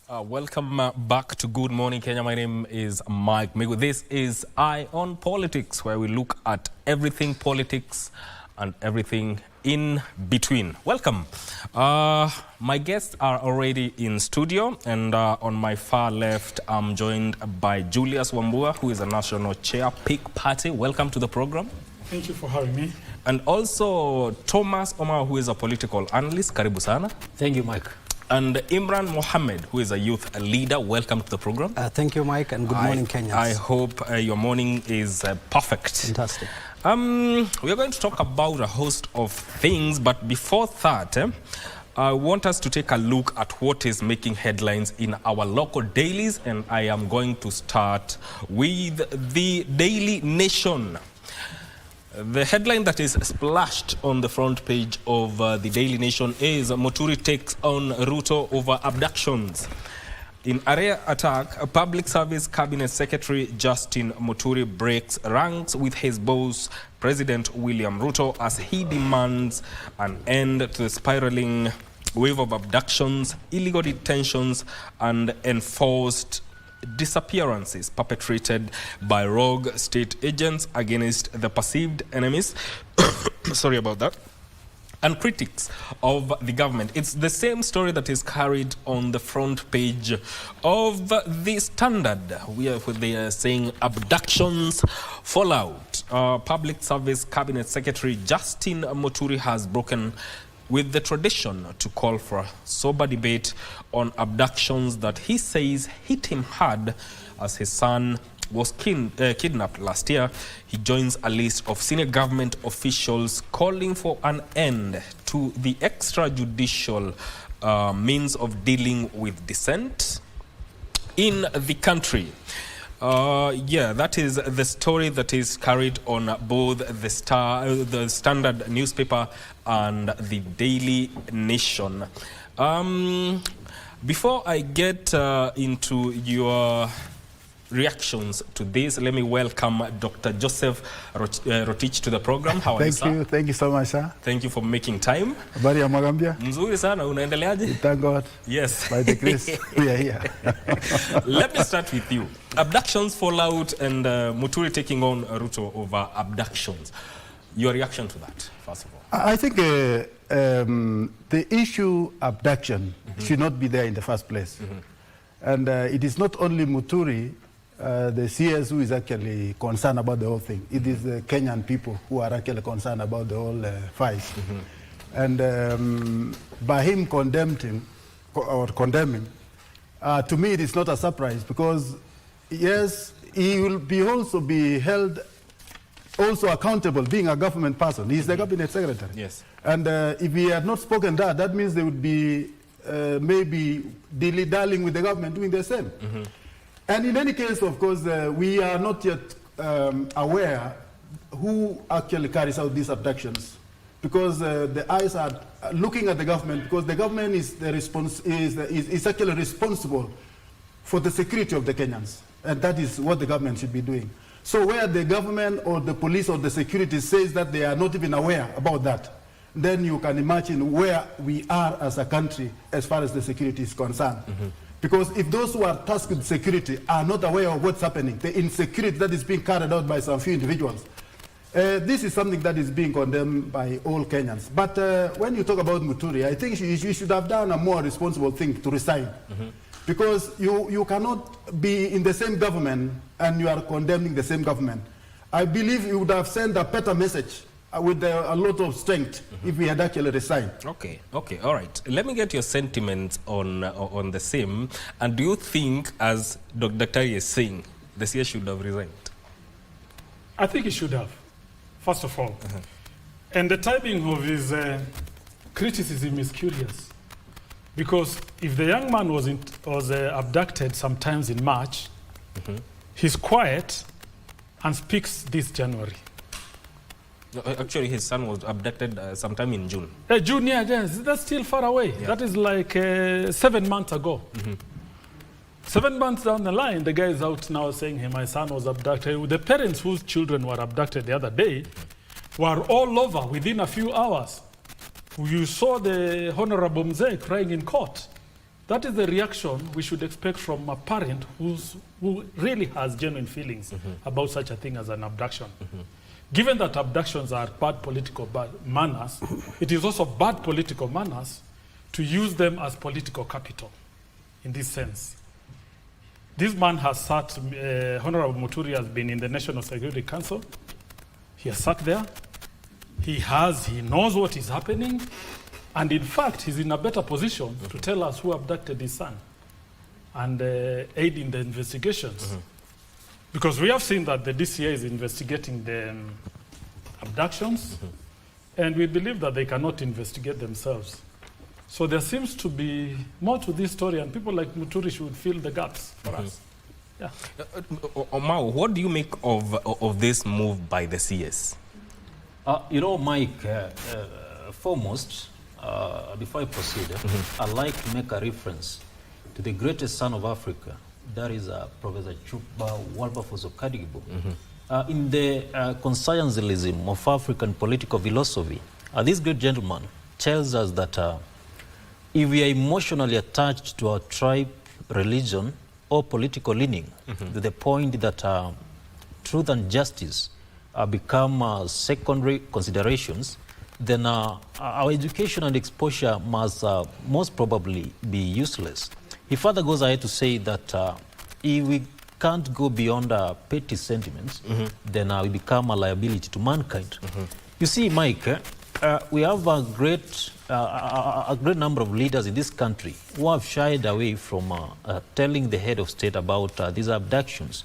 Welcome back to Good Morning Kenya. My name is Mike Migu. This is Eye on Politics, where we look at everything politics and everything in between. Welcome. My guests are already in studio, and on my far left, I'm joined by Julius Wambua, who is a national chair, PIC Party. Welcome to the program. Thank you for having me. And also Thomas Omar, who is a political analyst. Karibu sana. Thank you, Mike. And Imran Mohammed, who is a youth leader. Welcome to the program. Thank you, Mike, and good morning, Kenyans. I hope your morning is perfect. Fantastic. We are going to talk about a host of things, but before that, I want us to take a look at what is making headlines in our local dailies, and I am going to start with the Daily Nation. The headline that is splashed on the front page of the Daily Nation is Muturi takes on Ruto over abductions. In a rare attack, a Public Service Cabinet Secretary Justin Muturi breaks ranks with his boss, President William Ruto, as he demands an end to the spiraling wave of abductions, illegal detentions, and enforced disappearances perpetrated by rogue state agents against the perceived enemies sorry about that, and critics of the government. It's the same story that is carried on the front page of the Standard, where they are saying abductions fallout. Public Service Cabinet Secretary Justin Muturi has broken with the tradition to call for a sober debate on abductions that he says hit him hard as his son was kidnapped last year. He joins a list of senior government officials calling for an end to the extrajudicial means of dealing with dissent in the country. That is the story that is carried on both the Standard newspaper and the Daily Nation. Before I get into your reactions to this, let me welcome Dr. Joseph Rotich to the program. How are you, sir? Thank you so much, sir. Thank you for making time. Habari ya Mwagambia? Mzuri sana, unaendeleaje? Thank God. Yes. By the grace, we are here. Let me start with you. Abductions fallout and Muturi taking on Ruto over abductions. Your reaction to that, first of all? I think the issue abduction should not be there in the first place. And it is not only Muturi, the CS, who is actually concerned about the whole thing. It is the Kenyan people who are actually concerned about the whole fight. And by him condemning, to me it is not a surprise, because yes, he will also be held also accountable, being a government person. He is the cabinet secretary. Yes. And if he had not spoken that means they would be maybe dilly-dallying with the government doing the same. And in any case, of course, we are not yet aware who actually carries out these abductions, because the eyes are looking at the government, because the government is actually responsible for the security of the Kenyans, and that is what the government should be doing. So where the government or the police or the security says that they are not even aware about that, then you can imagine where we are as a country as far as the security is concerned. Because if those who are tasked with security are not aware of what's happening, the insecurity that is being carried out by some few individuals, this is something that is being condemned by all Kenyans. But when you talk about Muturi, I think you should have done a more responsible thing to resign. Because you cannot be in the same government and you are condemning the same government. I believe you would have sent a better message with a lot of strength if we had actually resigned. Okay, all right. Let me get your sentiments on the same. And do you think, as Dr. Tari is saying, the CS should have resigned? I think he should have, first of all. And the timing of his criticism is curious. Because if the young man was abducted sometimes in March, he's quiet and speaks this January. Actually, his son was abducted sometime in June. June, yes, that's still far away. Yeah. That is like 7 months ago. 7 months down the line, the guy is out now saying, hey, my son was abducted. The parents whose children were abducted the other day were all over within a few hours. You saw the Honorable Mzee crying in court. That is the reaction we should expect from a parent who really has genuine feelings about such a thing as an abduction. Given that abductions are bad political manners, it is also bad political manners to use them as political capital in this sense. This man has sat, Honorable Muturi has been in the National Security Council. He has sat there. He knows what is happening. And in fact, he's in a better position to tell us who abducted his son and aid in the investigations. Because we have seen that the DCA is investigating the abductions, and we believe that they cannot investigate themselves. So there seems to be more to this story, and people like Muturi should fill the gaps for us. Yeah. Omao, what do you make of this move by the CS? You know, Mike, foremost, before I proceed, I'd like to make a reference to the greatest son of Africa. That is Professor Chuba Wilberforce Kadigibo. In the conscientialism of African political philosophy, this great gentleman tells us that if we are emotionally attached to our tribe, religion, or political leaning, to the point that truth and justice become secondary considerations, then our education and exposure must most probably be useless. He further goes ahead to say that if we can't go beyond petty sentiments, then we become a liability to mankind. You see, Mike, we have a great number of leaders in this country who have shied away from telling the head of state about these abductions.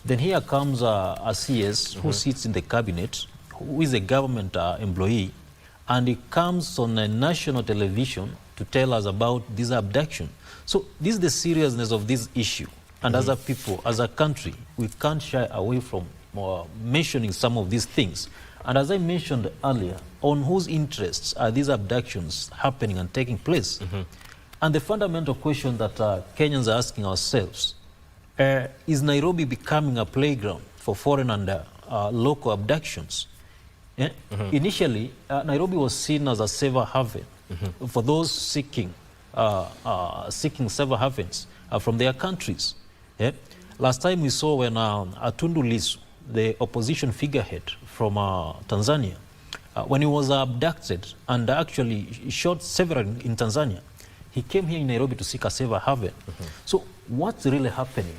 Then here comes a CS who sits in the cabinet, who is a government employee, and he comes on a national television to tell us about this abduction. So this is the seriousness of this issue. And as a people, as a country, we can't shy away from mentioning some of these things. And as I mentioned earlier, on whose interests are these abductions happening and taking place? And the fundamental question that Kenyans are asking ourselves, is Nairobi becoming a playground for foreign and local abductions? Initially, Nairobi was seen as a safe haven for those seeking safe havens from their countries. Last time we saw when Tundu Lissu, the opposition figurehead from Tanzania, when he was abducted and actually shot several in Tanzania, he came here in Nairobi to seek a safe haven. So what's really happening?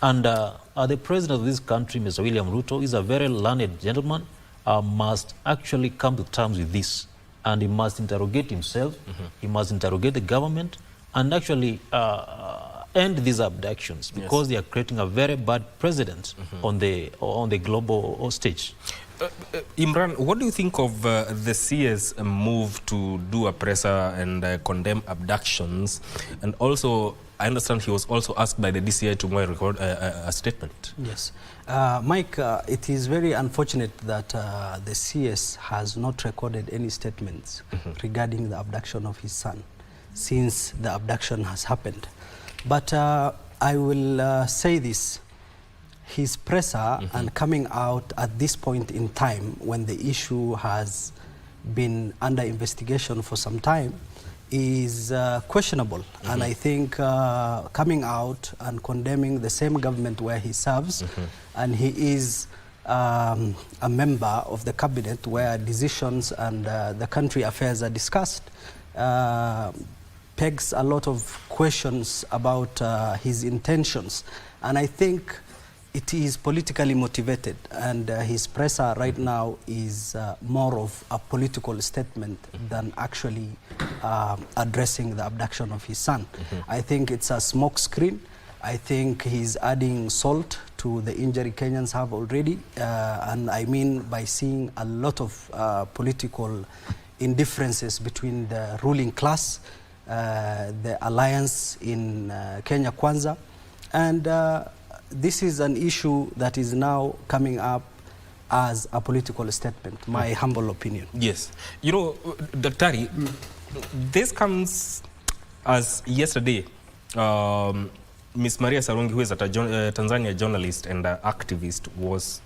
And the president of this country, Mr. William Ruto, is a very learned gentleman, must actually come to terms with this. And he must interrogate himself, he must interrogate the government, and actually end these abductions, because they are creating a very bad precedent on the global stage. Imran, what do you think of the CS move to do a presser and condemn abductions? And also, I understand he was also asked by the DCI to record a statement. Yes. Mike, it is very unfortunate that the CS has not recorded any statements regarding the abduction of his son since the abduction has happened. But I will say this. His presser and coming out at this point in time when the issue has been under investigation for some time is questionable. And I think coming out and condemning the same government where he serves, and he is a member of the cabinet where decisions and the country affairs are discussed, pegs a lot of questions about his intentions. And I think it is politically motivated, and his presser right now is more of a political statement than actually addressing the abduction of his son. I think it's a smoke screen. I think he's adding salt to the injury Kenyans have already, and I mean by seeing a lot of political indifferences between the ruling class, the alliance in Kenya Kwanza, and this is an issue that is now coming up as a political statement, my humble opinion. Yes. You know, Daktari, this comes as yesterday, Ms. Maria Sarungi, who is a Tanzania journalist and activist, was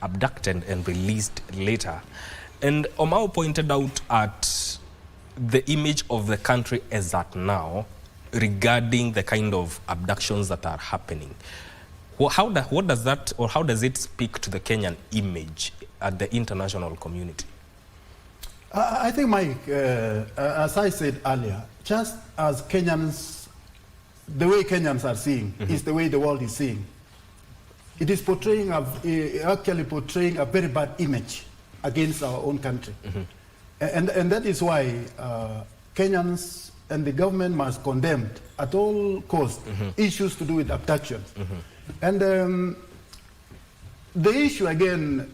abducted and released later. And Omao pointed out at the image of the country as at now, regarding the kind of abductions that are happening. What does that, or how does it speak to the Kenyan image at the international community? I think, Mike, as I said earlier, just as Kenyans, the way Kenyans are seeing is the way the world is seeing. It is actually portraying a very bad image against our own country. And that is why Kenyans and the government must condemn at all costs issues to do with abductions. And the issue again,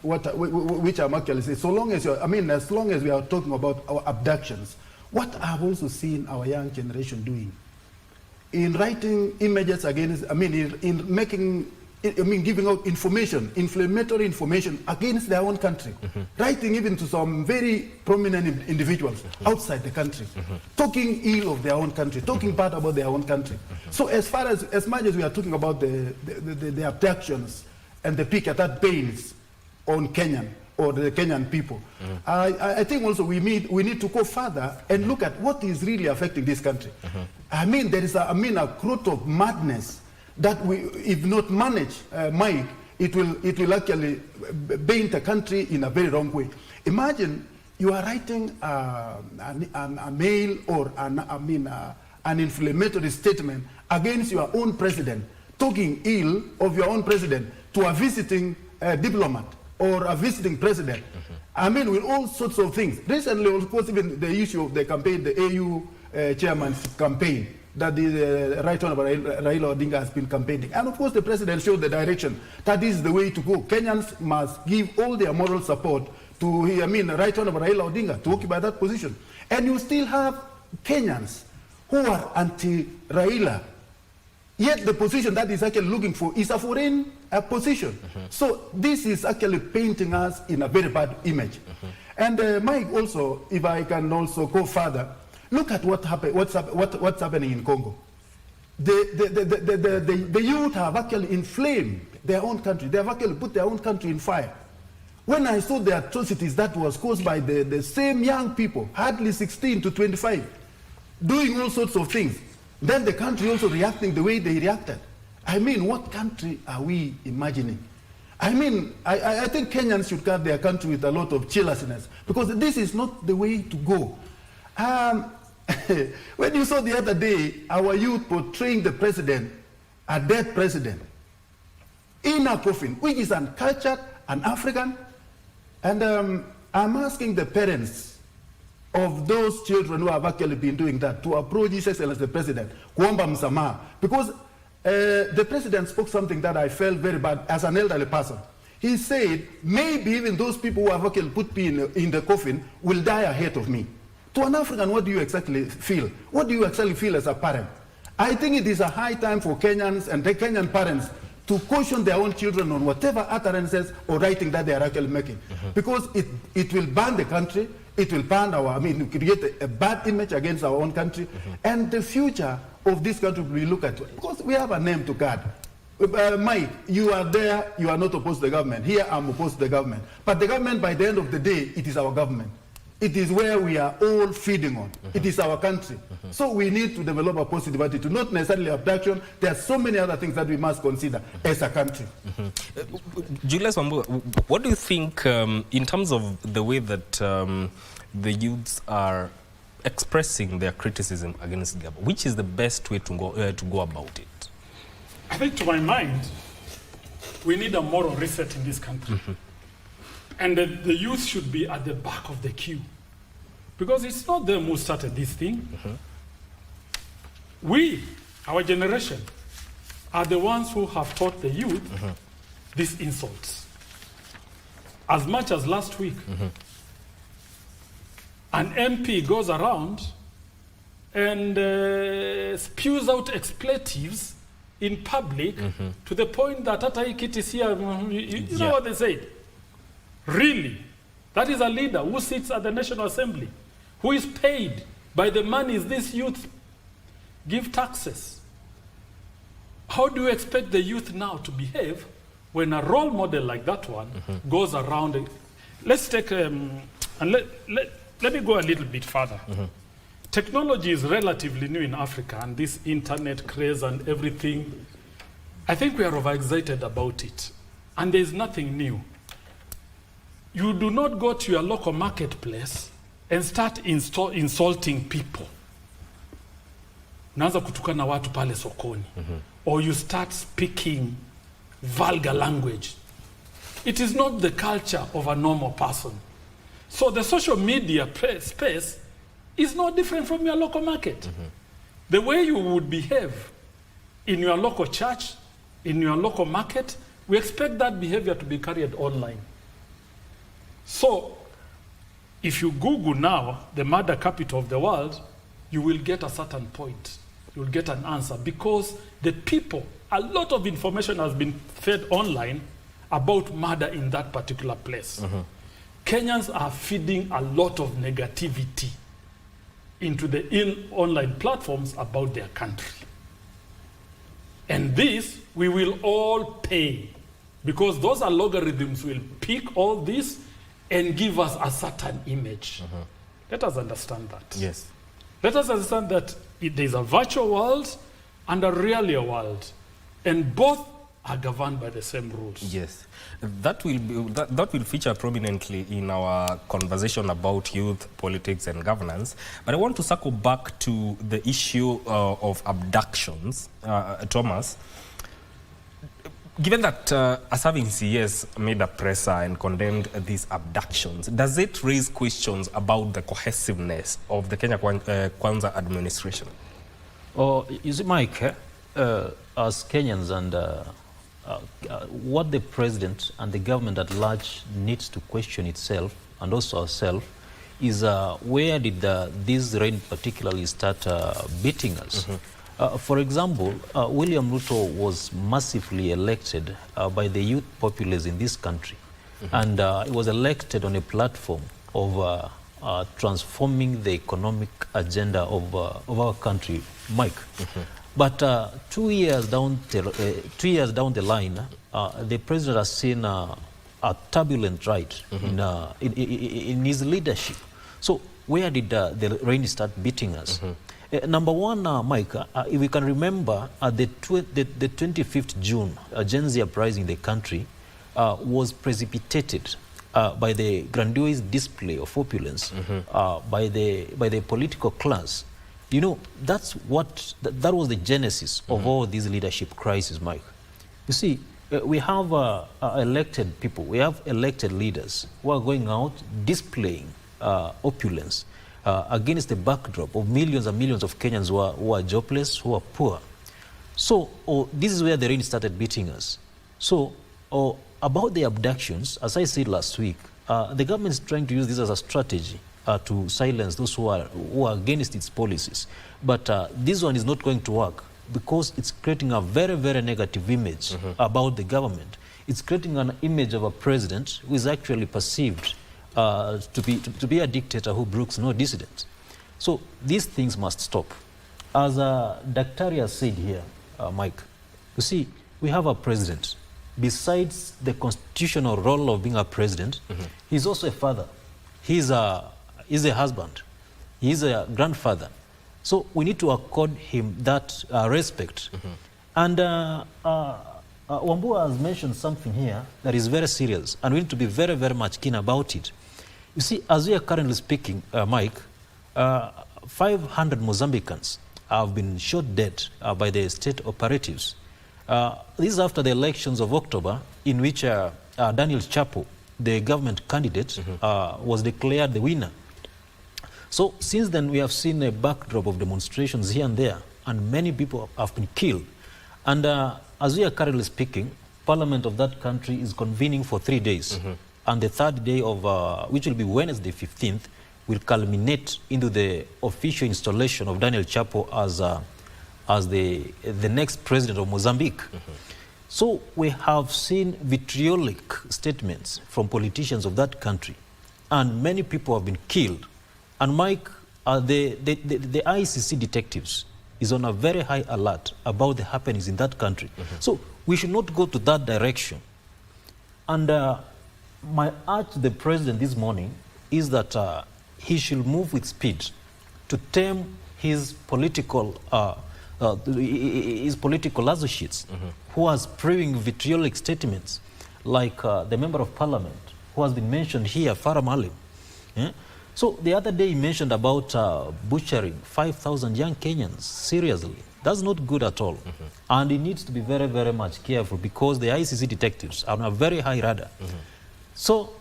which I'm actually saying, so long as as long as we are talking about our abductions, what I've also seen our young generation doing in writing images against, in making, giving out information, inflammatory information against their own country, writing even to some very prominent individuals outside the country, talking ill of their own country, talking bad about their own country. So as much as we are talking about the abductions and the pick at pains on Kenyan or the Kenyan people, I think also we need to go further and look at what is really affecting this country. There is a growth of madness that we, if not managed, Mike, it will actually paint the country in a very wrong way. Imagine you are writing a mail or an inflammatory statement against your own president, talking ill of your own president to a visiting diplomat or a visiting president. With all sorts of things. Recently, of course, even the issue of the campaign, the AU chairman's campaign, that the Right Honorable Raila Odinga has been campaigning. And of course, the president showed the direction that is the way to go. Kenyans must give all their moral support to, Right Honorable Raila Odinga to occupy that position. And you still have Kenyans who are anti-Raila. Yet the position that is actually looking for is a foreign position. So this is actually painting us in a very bad image. And Mike, also, if I can also go further, look at what's happening in Congo. The youth have actually inflamed their own country. They have actually put their own country in fire. When I saw the atrocities that was caused by the same young people, hardly 16 to 25, doing all sorts of things, then the country also reacting the way they reacted. What country are we imagining? I think Kenyans should guard their country with a lot of cheerlessness, because this is not the way to go. When you saw the other day, our youth portraying the president, a dead president, in a coffin, which is uncultured, un-African, and I'm asking the parents of those children who have actually been doing that to approach His Excellency the President, kuomba msamaha, because the President spoke something that I felt very bad as an elderly person. He said, maybe even those people who have actually put me in the coffin will die ahead of me. To an African, what do you exactly feel? What do you actually feel as a parent? I think it is a high time for Kenyans and the Kenyan parents to caution their own children on whatever utterances or writing that they are actually making. Because it will ban the country, it will ban create a bad image against our own country, and the future of this country will look at it. Because we have a name to guard. Mike, you are there, you are not opposed to the government. Here, I'm opposed to the government. But the government, by the end of the day, it is our government. It is where we are all feeding on. It is our country. So we need to develop a positive attitude, not necessarily abduction. There are so many other things that we must consider as a country. Julius Wambua, what do you think in terms of the way that the youths are expressing their criticism against the government? Which is the best way to go about it? I think, to my mind, we need a moral reset in this country. And the youth should be at the back of the queue. Because it's not them who started this thing. We, our generation, are the ones who have taught the youth these insults. As much as last week, an MP goes around and spews out expletives in public to the point that Ataikit is here, you know what they say? Really? That is a leader who sits at the National Assembly, who is paid by the monies these youth give taxes. How do you expect the youth now to behave when a role model like that one goes around? Let's take, and let me go a little bit further. technology is relatively new in Africa, and this internet craze and everything, I think we are overexcited about it. And there's nothing new. You do not go to your local marketplace and start insulting people. Unaanza kutukana watu pale sokoni. Or you start speaking vulgar language. It is not the culture of a normal person. So the social media space is no different from your local market. The way you would behave in your local church, in your local market, we expect that behavior to be carried online. So, if you Google now the murder capital of the world, you will get a certain point. You will get an answer because the people, a lot of information has been fed online about murder in that particular place. Kenyans are feeding a lot of negativity into the online platforms about their country. And this, we will all pay because those algorithms will pick all this and give us a certain image. Let us understand that. Yes. Let us understand that there is a virtual world and a real world, and both are governed by the same rules. Yes, that will feature prominently in our conversation about youth, politics and governance. But I want to circle back to the issue of abductions. Thomas, given that a serving CS made a presser and condemned these abductions, does it raise questions about the cohesiveness of the Kenya Kwanza administration? Oh, you see, Mike, as Kenyans and what the president and the government at large needs to question itself and also ourselves is where did this rain particularly start beating us? For example, William Ruto was massively elected by the youth populace in this country. And he was elected on a platform of transforming the economic agenda of our country, Mike. But 2 years down the line, the president has seen a turbulent ride in his leadership. So where did the rain start beating us? Number one, Mike, if we can remember, the 25th June, Gen Z uprising in the country was precipitated by the grandiose display of opulence by the political class. You know, that was the genesis of all these leadership crises, Mike. You see, we have elected people, we have elected leaders who are going out displaying opulence against the backdrop of millions and millions of Kenyans who are jobless, who are poor. So this is where the rain started beating us. So about the abductions, as I said last week, the government is trying to use this as a strategy to silence those who are against its policies. But this one is not going to work because it's creating a very, very negative image about the government. It's creating an image of a president who is actually perceived to be a dictator who brooks no dissident. So these things must stop. As Dr. has said here, Mike, you see, we have a president. Besides the constitutional role of being a president, he's also a father. He's a husband. He's a grandfather. So we need to accord him that respect. And Wambua has mentioned something here that is very serious, and we need to be very, very much keen about it. You see, as we are currently speaking, Mike, 500 Mozambicans have been shot dead by the state operatives. This is after the elections of October, in which Daniel Chapo, the government candidate, was declared the winner. So since then, we have seen a backdrop of demonstrations here and there, and many people have been killed. And as we are currently speaking, Parliament of that country is convening for 3 days. And the third day of, which will be Wednesday 15th, will culminate into the official installation of Daniel Chapo as the next president of Mozambique. So we have seen vitriolic statements from politicians of that country, and many people have been killed. And Mike, the ICC detectives is on a very high alert about the happenings in that country. So we should not go to that direction. And my urge to the president this morning is that he should move with speed to tame his political associates, who are spewing vitriolic statements, like the member of parliament who has been mentioned here, Farah Maalim. Yeah? So the other day he mentioned about butchering 5,000 young Kenyans. Seriously, that's not good at all. And he needs to be very, very much careful, because the ICC detectives are on a very high radar. So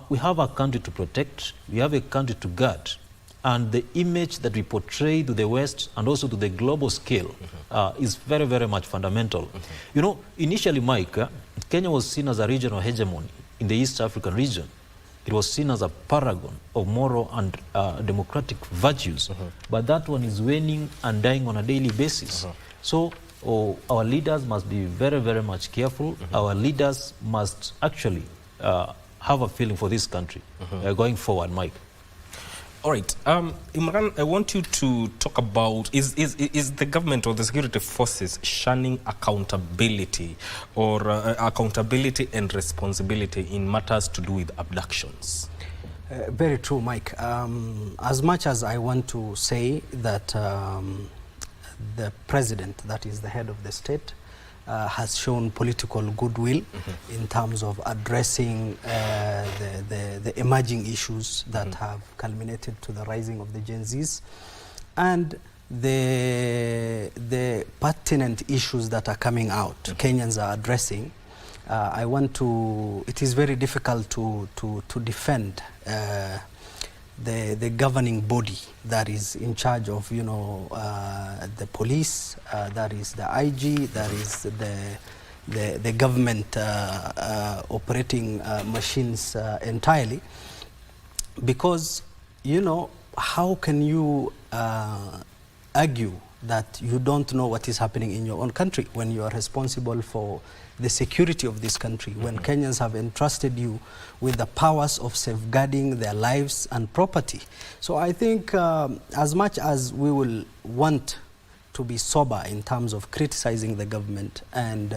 we have a country to protect, we have a country to guard, and the image that we portray to the West and also to the global scale is very, very much fundamental. You know, initially, Mike, Kenya was seen as a regional hegemony in the East African region. It was seen as a paragon of moral and democratic virtues. But that one is waning and dying on a daily basis. So our leaders must be very, very much careful. Our leaders must actually have a feeling for this country going forward, Mike. All right, Imran, I want you to talk about, is the government or the security forces shunning accountability or accountability and responsibility in matters to do with abductions? Very true, Mike. As much as I want to say that the president, that is the head of the state, has shown political goodwill in terms of addressing the emerging issues that have culminated to the rising of the Gen Zs and the pertinent issues that are coming out, Kenyans are addressing. It is very difficult to defend the governing body that is in charge of, you know, the police, that is the IG, that is the government operating machines entirely, because, you know, how can you argue that you don't know what is happening in your own country when you are responsible for the security of this country, when Kenyans have entrusted you with the powers of safeguarding their lives and property. So I think as much as we will want to be sober in terms of criticizing the government and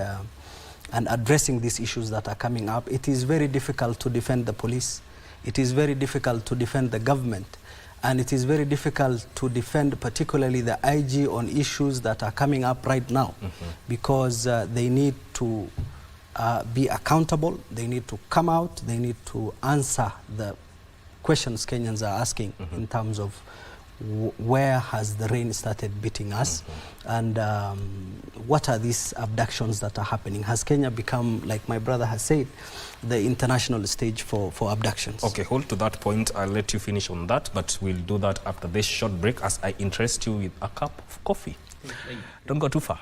addressing these issues that are coming up, it is very difficult to defend the police. It is very difficult to defend the government. And it is very difficult to defend particularly the IG on issues that are coming up right now, because they need to be accountable, they need to come out, they need to answer the questions Kenyans are asking in terms of where has the rain started beating us, and what are these abductions that are happening? Has Kenya become, like my brother has said, the international stage for abductions? Okay, hold to that point. I'll let you finish on that, but we'll do that after this short break as I interest you with a cup of coffee. Don't go too far.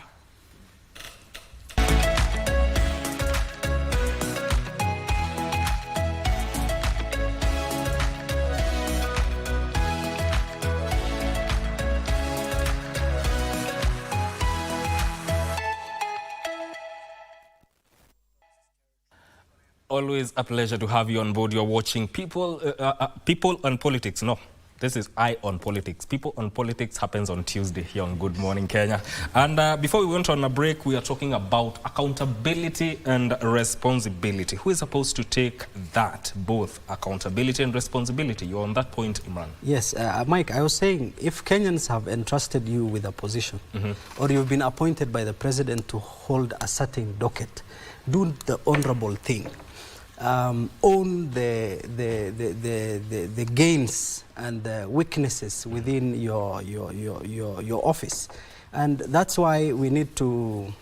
Always a pleasure to have you on board. You're watching People on Politics. No, this is Eye on Politics. People on Politics happens on Tuesday here on Good Morning Kenya. And before we went on a break, we are talking about accountability and responsibility. Who is supposed to take that, both accountability and responsibility? You're on that point, Imran. Yes, Mike, I was saying, if Kenyans have entrusted you with a position, or you've been appointed by the president to hold a certain docket, do the honorable thing. Own the gains and the weaknesses within your office, and that's why we need to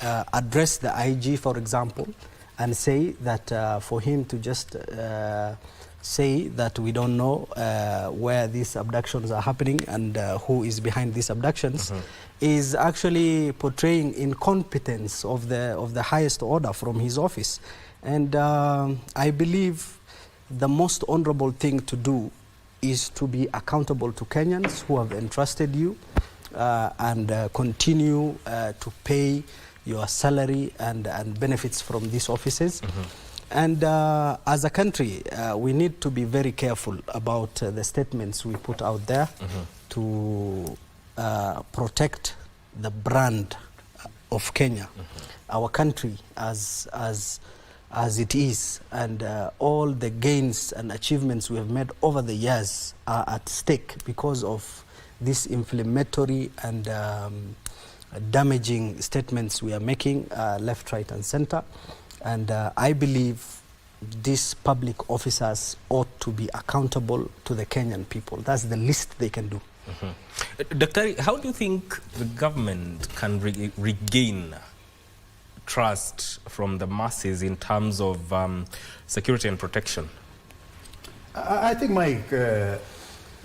address the IG, for example, and say that for him to just say that we don't know where these abductions are happening and who is behind these abductions is actually portraying incompetence of the highest order from his office. And I believe the most honorable thing to do is to be accountable to Kenyans who have entrusted you and continue to pay your salary and benefits from these offices. And as a country, we need to be very careful about the statements we put out there to protect the brand of Kenya, our country as as it is, and all the gains and achievements we have made over the years are at stake because of these inflammatory and damaging statements we are making left, right and center. And I believe these public officers ought to be accountable to the Kenyan people. That's the least they can do. Daktari, how do you think the government can regain trust from the masses in terms of security and protection? I think, Mike, there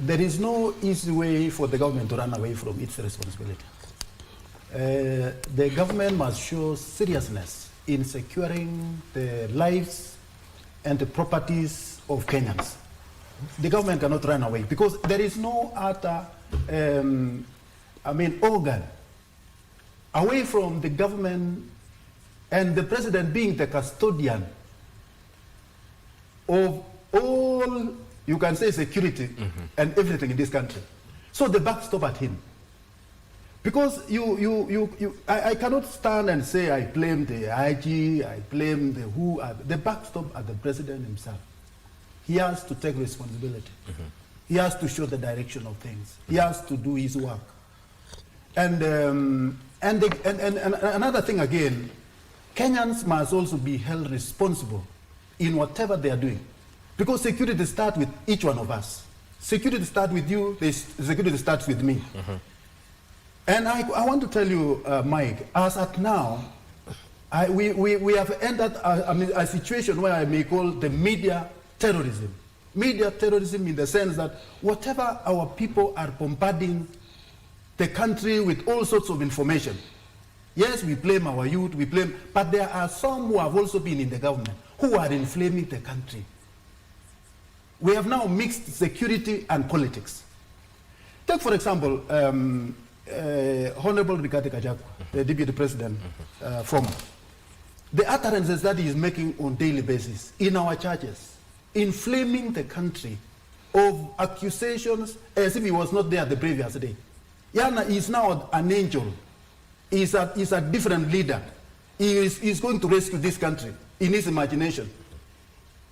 is no easy way for the government to run away from its responsibility. The government must show seriousness in securing the lives and the properties of Kenyans. The government cannot run away because there is no other organ away from the government and the president being the custodian of all, you can say, security and everything in this country. So the buck stop at him. Because I cannot stand and say I blame the IG, I blame the who. The buck stop at the president himself. He has to take responsibility. He has to show the direction of things. He has to do his work. And another thing again, Kenyans must also be held responsible in whatever they are doing. Because security starts with each one of us. Security starts with you, security starts with me. And I want to tell you, Mike, as at now, we have entered a situation where I may call the media terrorism. Media terrorism in the sense that whatever our people are bombarding the country with all sorts of information. Yes, we blame our youth, but there are some who have also been in the government who are inflaming the country. We have now mixed security and politics. Take, for example, Honorable Rigathi Gachagua, the Deputy President, former. The utterances that he is making on a daily basis in our churches, inflaming the country of accusations as if he was not there the previous day. Yana is now an angel. He's a different leader. He is going to rescue this country in his imagination.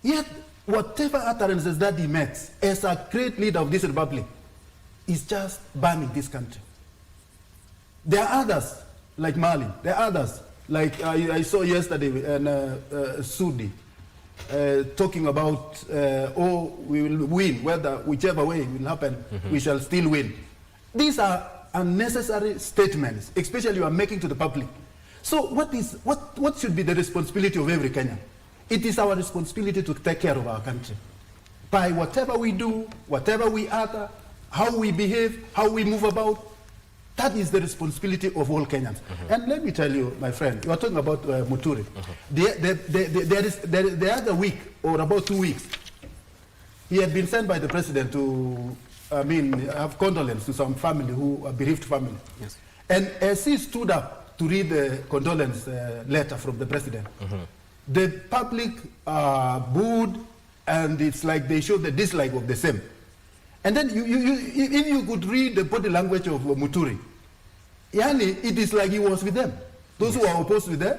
Yet, whatever utterances that he makes as a great leader of this republic is just burning this country. There are others, like Mali. There are others, like I saw yesterday, Sudi, talking about, we will win, whichever way it will happen, we shall still win. These are unnecessary statements, especially you are making to the public. So what should be the responsibility of every Kenyan? It is our responsibility to take care of our country. By whatever we do, whatever we utter, how we behave, how we move about, that is the responsibility of all Kenyans. And let me tell you, my friend, you are talking about Muturi. The other week, or about 2 weeks, he had been sent by the president to, have condolence to some family, a bereaved family. Yes. And as he stood up to read the condolence letter from the president, the public booed, and it's like they showed the dislike of the same. And then if you could read the body language of Muturi, Yani, it is like he was with them. Those who are opposed with them,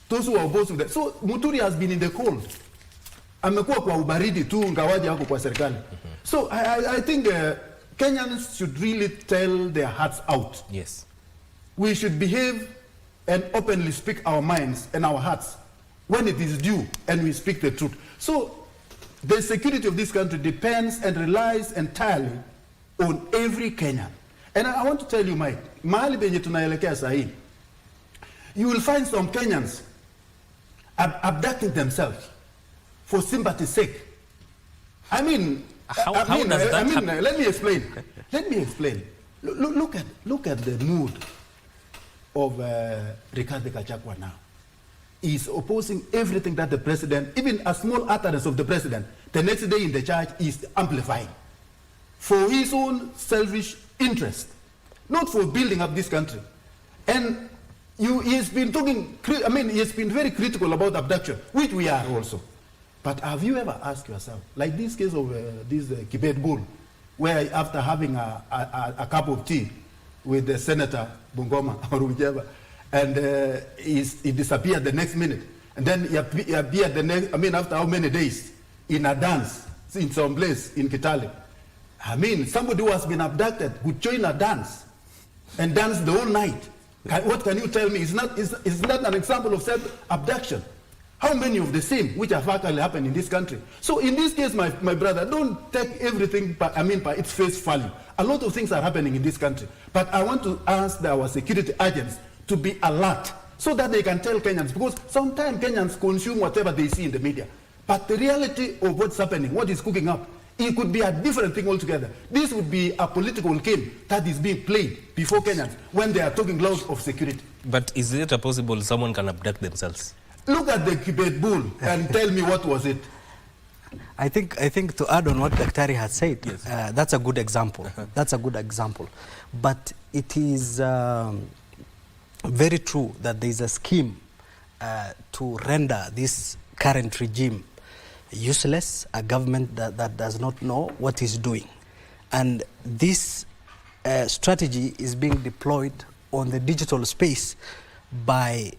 those who are opposed with them. So Muturi has been in the cold. Amekuwa kwa ubaridi tu ngawaje hako kwa serikali. So I think Kenyans should really tell their hearts out. Yes. We should behave and openly speak our minds and our hearts when it is due, and we speak the truth. So the security of this country depends and relies entirely on every Kenyan. And I want to tell you, Mike, mahali penye tunaelekea sahi, you will find some Kenyans abducting themselves for sympathy's sake. How does that happen? Let me explain. Let me explain. Look at the mood of Rigathi Gachagua now. He's opposing everything that the president, even a small utterance of the president, the next day in the church is amplifying for his own selfish interest, not for building up this country. And he has been talking, he has been very critical about abduction, which we are also. But have you ever asked yourself, like this case of this Kibet Bull, where after having a cup of tea with the Senator Bungoma or whichever, and he disappeared the next minute. And then he appeared the next, after how many days? In a dance, in some place in Kitale. Somebody who has been abducted would join a dance and dance the whole night. What can you tell me? It's not an example of self-abduction. How many of the same which have actually happened in this country? So in this case, my brother, don't take everything by its face value. A lot of things are happening in this country. But I want to ask our security agents to be alert so that they can tell Kenyans, because sometimes Kenyans consume whatever they see in the media. But the reality of what's happening, what is cooking up, it could be a different thing altogether. This would be a political game that is being played before Kenyans when they are talking loud of security. But is it possible someone can abduct themselves? Look at the Kibet bull and tell me what was it. I think to add on what Daktari has said, yes. That's a good example. That's a good example. But it is very true that there is a scheme to render this current regime useless, a government that does not know what it's doing. And this strategy is being deployed on the digital space by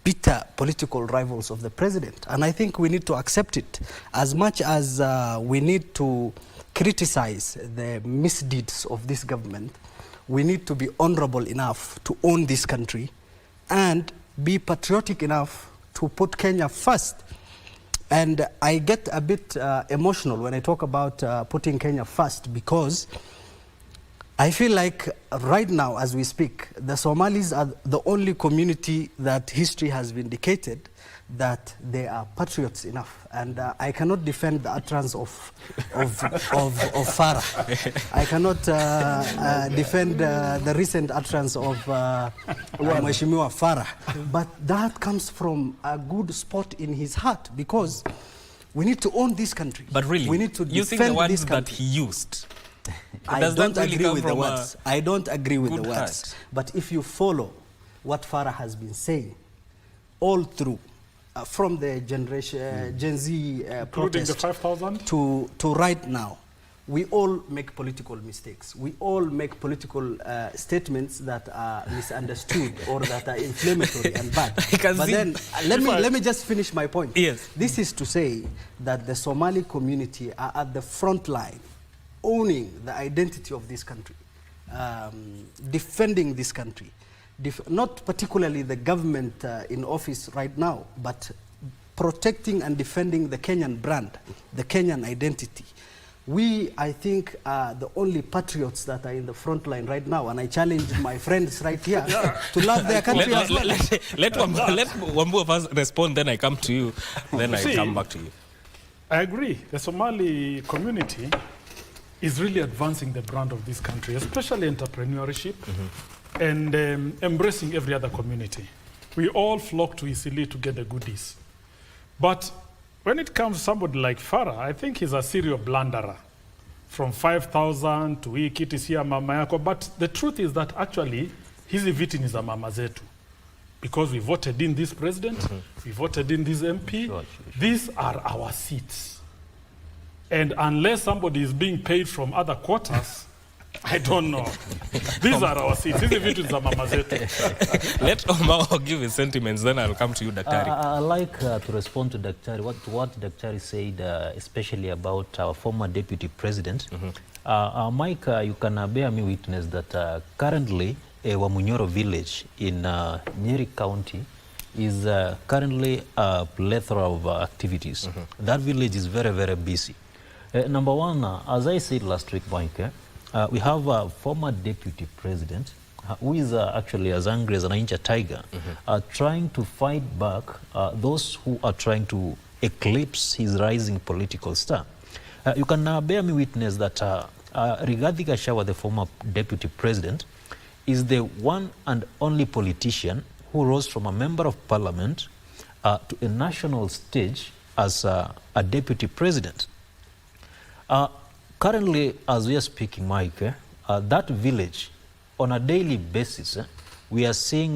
bitter political rivals of the president. And I think we need to accept it. As much as we need to criticize the misdeeds of this government, we need to be honorable enough to own this country and be patriotic enough to put Kenya first. And I get a bit emotional when I talk about putting Kenya first, because I feel like right now, as we speak, the Somalis are the only community that history has vindicated that they are patriots enough. And I cannot defend the utterance of Farah. I cannot defend the recent utterance of Mheshimiwa Farah. But that comes from a good spot in his heart, because we need to own this country. But really, we need to using defend the words this country. that he used, I does don't that really agree come with the from words. I don't agree with the good words. heart? But if you follow what Farah has been saying all through, from the generation Gen Z including the protest 5,000 to right now, we all make political mistakes. We all make political statements that are misunderstood or that are inflammatory and bad. But then let me just finish my point. Yes. This is to say that the Somali community are at the front line, owning the identity of this country, defending this country, not particularly the government in office right now, but protecting and defending the Kenyan brand, the Kenyan identity. We, I think, are the only patriots that are in the front line right now, and I challenge my friends right here to love their country as well. Let Wambu of us respond, then I come to you, then I come back to you. I agree. The Somali community is really advancing the brand of this country, especially entrepreneurship and embracing every other community. We all flock to Isili to get the goodies. But when it comes to somebody like Farah, I think he's a serial blunderer. From 5,000 to hii kiti siya mama yako. But the truth is that actually, hizi viti ni za mama zetu. Because we voted in this president, we voted in this MP. Sure. These are our seats. And unless somebody is being paid from other quarters, I don't know. These are our seats. Hizi vitu za mama zetu. Let Omar give his sentiments, then I'll come to you, Daktari. I like to respond to Daktari, what Daktari said, especially about our former deputy president. Mike, you can bear me witness that currently Wamunyoro village in Nyeri County is currently a plethora of activities. That village is very, very busy. Number one, as I said last week, Mike, we have a former deputy president who is actually as angry as an Inja tiger, trying to fight back those who are trying to eclipse his rising political star. You can bear me witness that Rigathi Gachagua, the former deputy president, is the one and only politician who rose from a member of parliament to a national stage as a deputy president. Currently, as we are speaking, Mike, that village, on a daily basis, we are seeing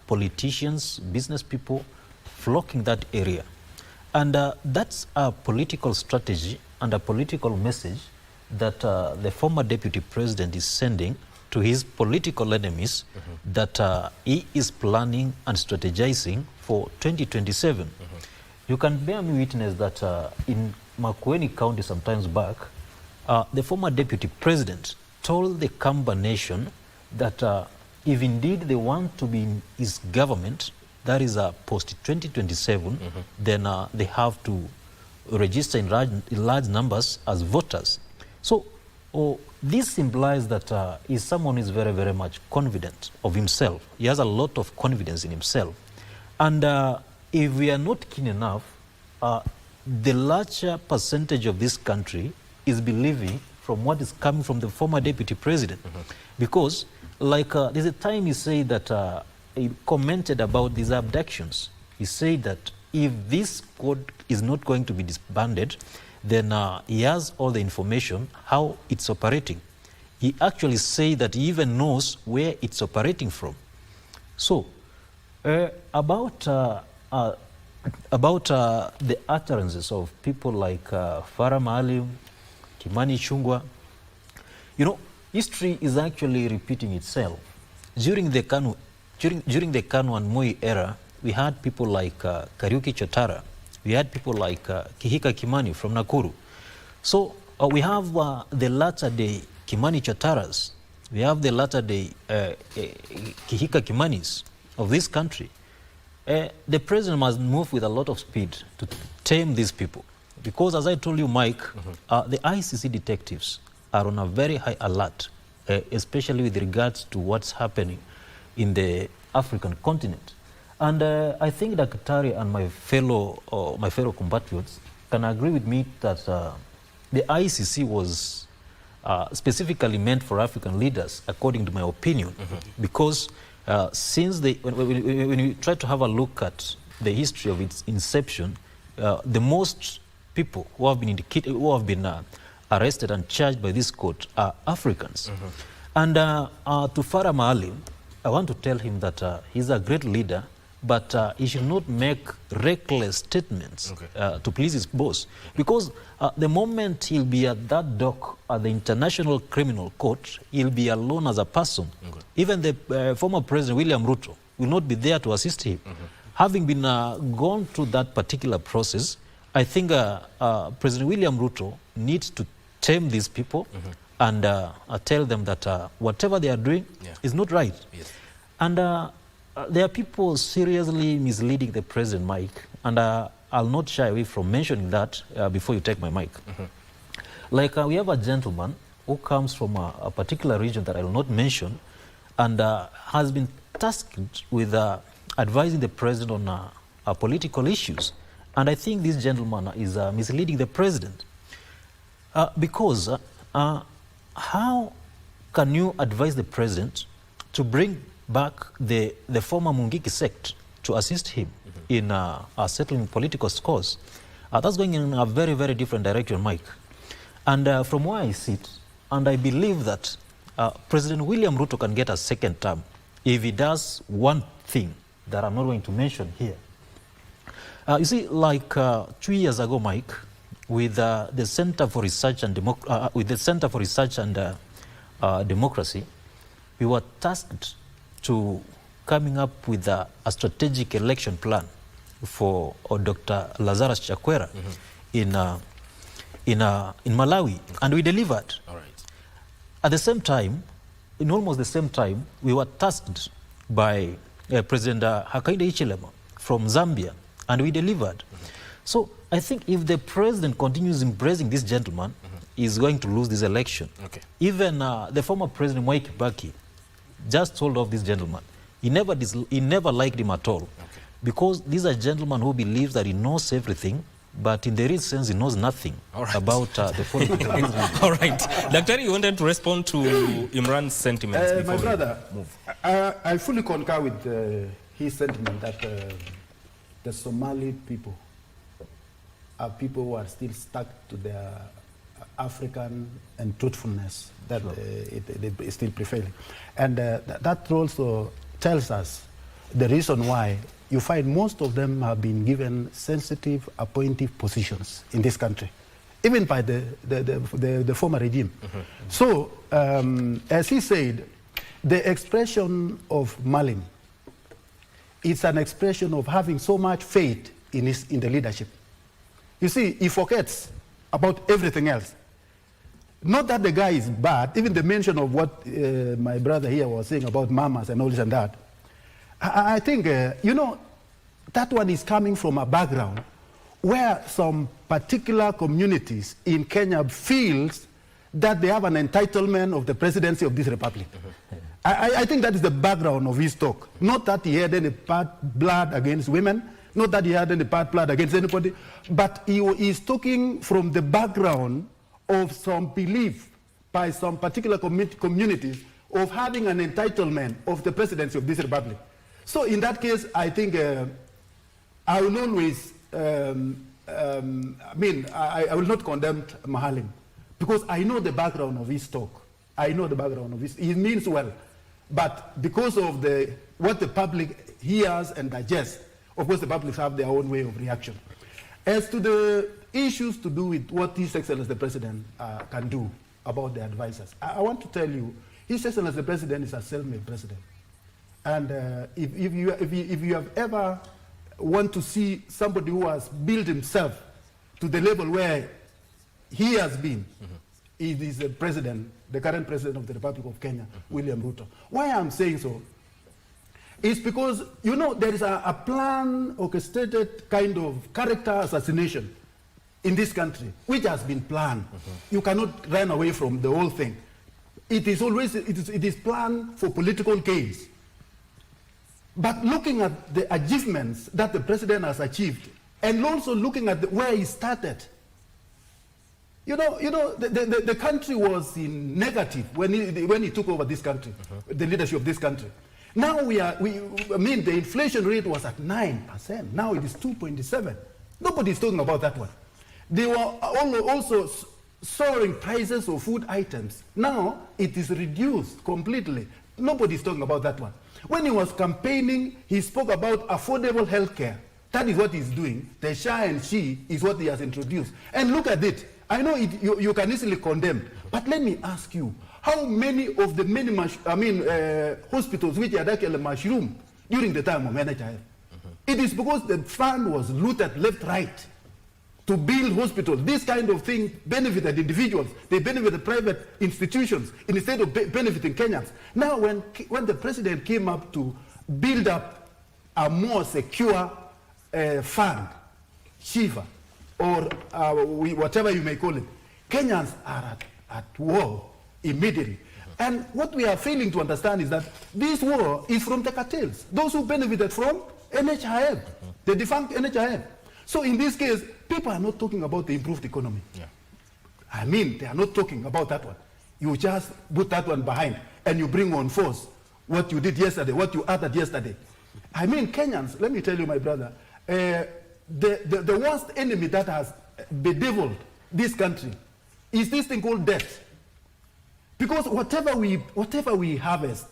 politicians, business people flocking that area. And that's a political strategy and a political message that the former deputy president is sending to his political enemies that he is planning and strategizing for 2027. You can bear me witness that in Makueni County sometimes back, the former deputy president told the Kamba nation that if indeed they want to be in his government, that is post-2027, then they have to register in large numbers as voters. So this implies that he's someone who is very, very much confident of himself. He has a lot of confidence in himself. And if we are not keen enough, the larger percentage of this country is believing from what is coming from the former deputy president. Because, like, there's a time he said that he commented about these abductions. He said that if this code is not going to be disbanded, then he has all the information how it's operating. He actually said that he even knows where it's operating from. So, about the utterances of people like Farah Maalim, Kimani Ichung'wah, you know, history is actually repeating itself. During the Kanu and Moi era, we had people like Kariuki Chotara, we had people like Kihika Kimani from Nakuru. So we have the latter day Kimani Chotaras, we have the latter day Kihika Kimanis of this country. The president must move with a lot of speed to tame these people. Because as I told you, Mike, the ICC detectives are on a very high alert, especially with regards to what's happening in the African continent. And I think Daktari and my fellow compatriots can agree with me that the ICC was specifically meant for African leaders, according to my opinion, because since when you try to have a look at the history of its inception, the most people who have been arrested and charged by this court are Africans. And to Farah Maalim, I want to tell him that he's a great leader, but he should not make reckless statements to please his boss. Because the moment he'll be at that dock at the International Criminal Court, he'll be alone as a person. Even the former President William Ruto will not be there to assist him. Having been gone through that particular process, I think President William Ruto needs to tame these people and tell them that whatever they are doing is not right. And there are people seriously misleading the president, Mike, and I'll not shy away from mentioning that before you take my mic. Like we have a gentleman who comes from a particular region that I will not mention and has been tasked with advising the president on political issues. And I think this gentleman is misleading the president because how can you advise the president to bring back the former Mungiki sect to assist him in settling political scores? That's going in a very, very different direction, Mike. And from where I sit, and I believe that President William Ruto can get a second term if he does one thing that I'm not going to mention here. You see, like 2 years ago, Mike, with the Center for Research and Democracy, we were tasked to coming up with a strategic election plan for Dr. Lazarus Chakwera in Malawi, and we delivered. All right. At the same time, in almost the same time, we were tasked by President Hakainde Hichilema from Zambia, and we delivered. So I think if the president continues embracing this gentleman, he's going to lose this election. Even the former president, Mwai Kibaki, just told off this gentleman. He never liked him at all. Because these are gentlemen who believes that he knows everything, but in the real sense, he knows nothing about the politics. All right. Dr. You wanted to respond to Imran's sentiments before my brother, move. I fully concur with his sentiment that the Somali people are people who are still stuck to their African and truthfulness that is still prevailing. And that also tells us the reason why you find most of them have been given sensitive appointive positions in this country, even by the former regime. So, as he said, the expression of Maalim, it's an expression of having so much faith in the leadership. You see, he forgets about everything else. Not that the guy is bad, even the mention of what my brother here was saying about mamas and all this and that. I think, you know, that one is coming from a background where some particular communities in Kenya feels that they have an entitlement of the presidency of this republic. I think that is the background of his talk. Not that he had any bad blood against women, not that he had any bad blood against anybody, but he is talking from the background of some belief by some particular communities of having an entitlement of the presidency of this republic. So in that case, I think I will always, I will not condemn Mahalim because I know the background of his talk. I know the background of his, he means well. But because of what the public hears and digests, of course the public have their own way of reaction. As to the issues to do with what His Excellency the President can do about the advisors, I want to tell you, His Excellency the President is a self-made president. And if you have ever want to see somebody who has built himself to the level where he has been, he is the president, the current president of the Republic of Kenya, William Ruto. Why I'm saying so is because, you know, there is a plan, orchestrated kind of character assassination in this country, which has been planned. You cannot run away from the whole thing. It is always, it is planned for political gains. But looking at the achievements that the president has achieved, and also looking at where he started, you know, the country was in negative when he took over this country, the leadership of this country. Now the inflation rate was at 9%. Now it is 2.7. Nobody is talking about that one. They were also soaring prices of food items. Now it is reduced completely. Nobody is talking about that one. When he was campaigning, he spoke about affordable health care. That is what he's doing. The Sha and She is what he has introduced. And look at it. I know you can easily condemn, but let me ask you, how many of the hospitals which are actually mushroomed during the time of NHIF? It is because the fund was looted left, right to build hospitals. This kind of thing benefited individuals. They benefited private institutions instead of benefiting Kenyans. Now, when the president came up to build up a more secure fund, Shiva, or whatever you may call it, Kenyans are at war immediately. And what we are failing to understand is that this war is from the cartels, those who benefited from NHIF, the defunct NHIF. So in this case, people are not talking about the improved economy. Yeah. I mean, they are not talking about that one. You just put that one behind and you bring on force what you did yesterday, what you uttered yesterday. I mean, Kenyans, let me tell you, my brother, the worst enemy that has bedeviled this country is this thing called debt. Because whatever we harvest,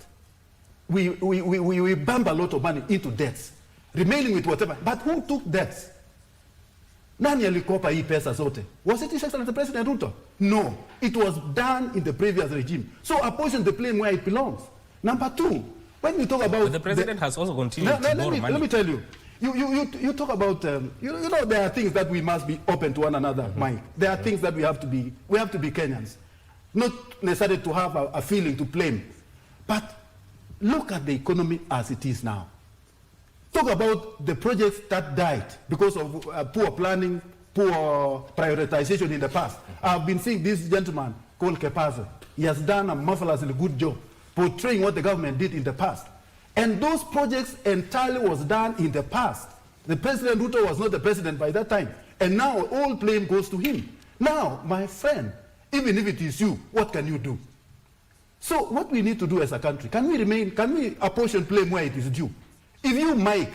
we bump a lot of money into debts, remaining with whatever. But who took debts? Nani alikopa hii pesa zote? Was it His Excellency President Ruto? No. It was done in the previous regime. So apportion the blame where it belongs. Number two, when we talk about... But the president has also continued to borrow money. Let me tell you. You talk about, you know, there are things that we must be open to one another, Mike. There are things that we have to be Kenyans. Not necessarily to have a feeling to blame. But look at the economy as it is now. Talk about the projects that died because of poor planning, poor prioritization in the past. I've been seeing this gentleman called Kepazo. He has done a marvelously good job portraying what the government did in the past. And those projects entirely was done in the past. The President Ruto was not the president by that time. And now all blame goes to him. Now, my friend, even if it is you, what can you do? So what we need to do as a country, can we apportion blame where it is due? If you, Mike,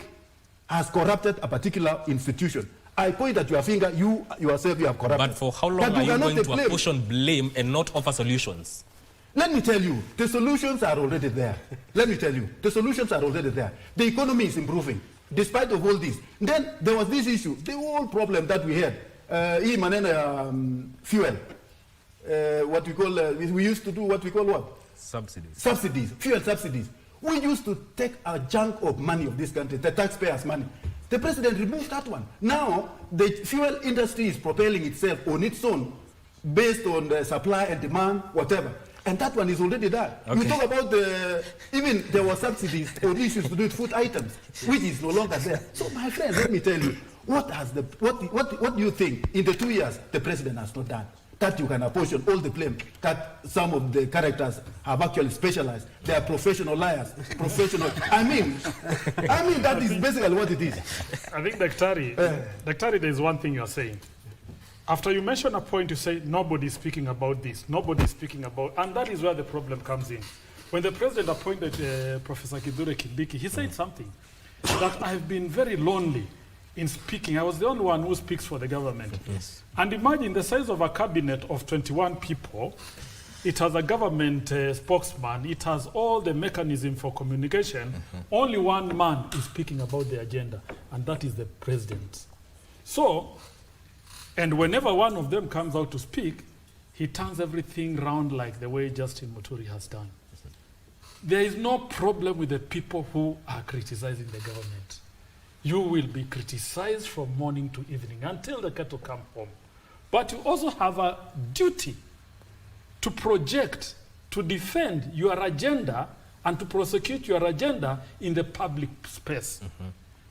has corrupted a particular institution, I point at your finger, you yourself you have corrupted. But for how long are you going to apportion blame and not offer solutions? Let me tell you, the solutions are already there. Let me tell you, the solutions are already there. The economy is improving, despite of all this. Then there was this issue, the whole problem that we had, fuel. What we call, we used to do what we call what? Subsidies. Subsidies, fuel subsidies. We used to take a chunk of money of this country, the taxpayers' money, The president removed that one. Now, the fuel industry is propelling itself on its own based on the supply and demand, whatever. And that one is already done. Okay. You talk about even there were subsidies on issues to do with food items, which is no longer there. So, my friends, let me tell you, what do you think in the 2 years the president has not done? That you can apportion all the blame that some of the characters have actually specialized. They are professional liars, professional. I mean, that is basically what it is. I think, Daktari, there is one thing you are saying. After you mention a point, you say nobody is speaking about this, nobody is speaking about, and that is where the problem comes in. When the president appointed Professor Kithure Kindiki, he said something that I've been very lonely in speaking. I was the only one who speaks for the government. Yes. And imagine the size of a cabinet of 21 people. It has a government spokesman. It has all the mechanism for communication. Only one man is speaking about the agenda, and that is the president. So, and whenever one of them comes out to speak, he turns everything round like the way Justin Muturi has done. There is no problem with the people who are criticizing the government. You will be criticized from morning to evening until the cattle come home. But you also have a duty to project, to defend your agenda and to prosecute your agenda in the public space.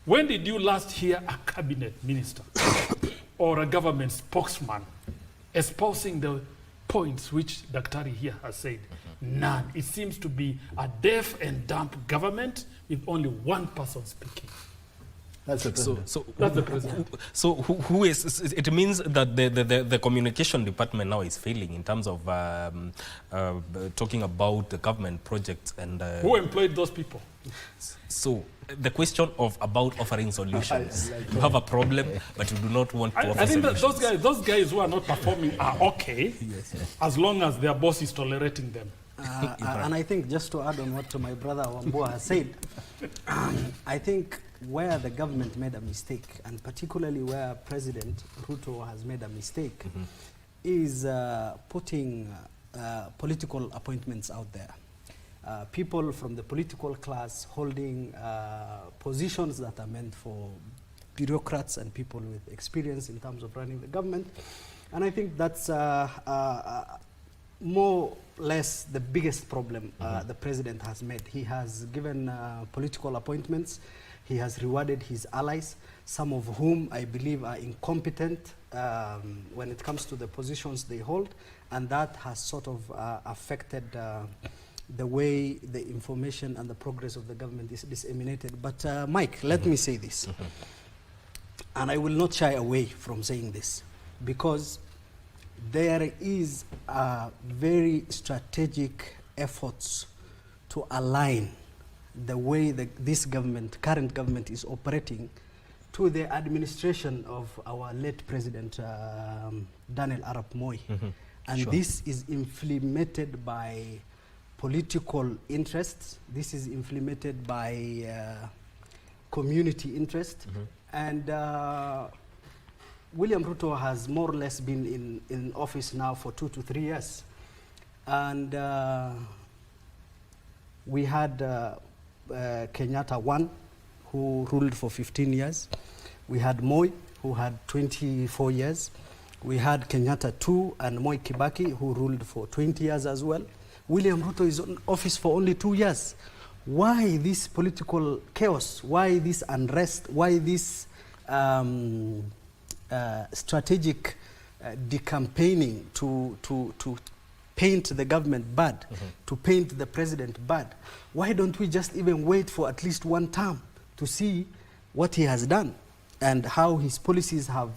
When did you last hear a cabinet minister or a government spokesman espousing the points which Daktari here has said? None. It seems to be a deaf and dumb government with only one person speaking. That's the president. That's the president. So who is? It means that the communication department now is failing in terms of talking about the government projects and. Who employed those people? So the question of about offering solutions. You have a problem, but you do not want to offer I think solutions. that those guys who are not performing are okay, as long as their boss is tolerating them. And I think just to add on what my brother Wambua has said, I think where the government made a mistake, and particularly where President Ruto has made a mistake, is putting political appointments out there. People from the political class holding positions that are meant for bureaucrats and people with experience in terms of running the government. And I think that's more or less the biggest problem the president has made. He has given political appointments. He has rewarded his allies, some of whom I believe are incompetent when it comes to the positions they hold, and that has sort of affected the way the information and the progress of the government is disseminated. But Mike, let me say this, and I will not shy away from saying this, because there is very strategic efforts to align the way this government, current government, is operating to the administration of our late President Daniel Arap Moi. And this is implemented by political interests. This is implemented by community interest. And William Ruto has more or less been in office now for 2 to 3 years. And we had Kenyatta 1, who ruled for 15 years. We had Moi, who had 24 years. We had Kenyatta 2 and Moi Kibaki, who ruled for 20 years as well. William Ruto is in office for only 2 years. Why this political chaos? Why this unrest? Why this strategic decampaigning to paint the government bad, to paint the president bad? Why don't we just even wait for at least one term to see what he has done and how his policies have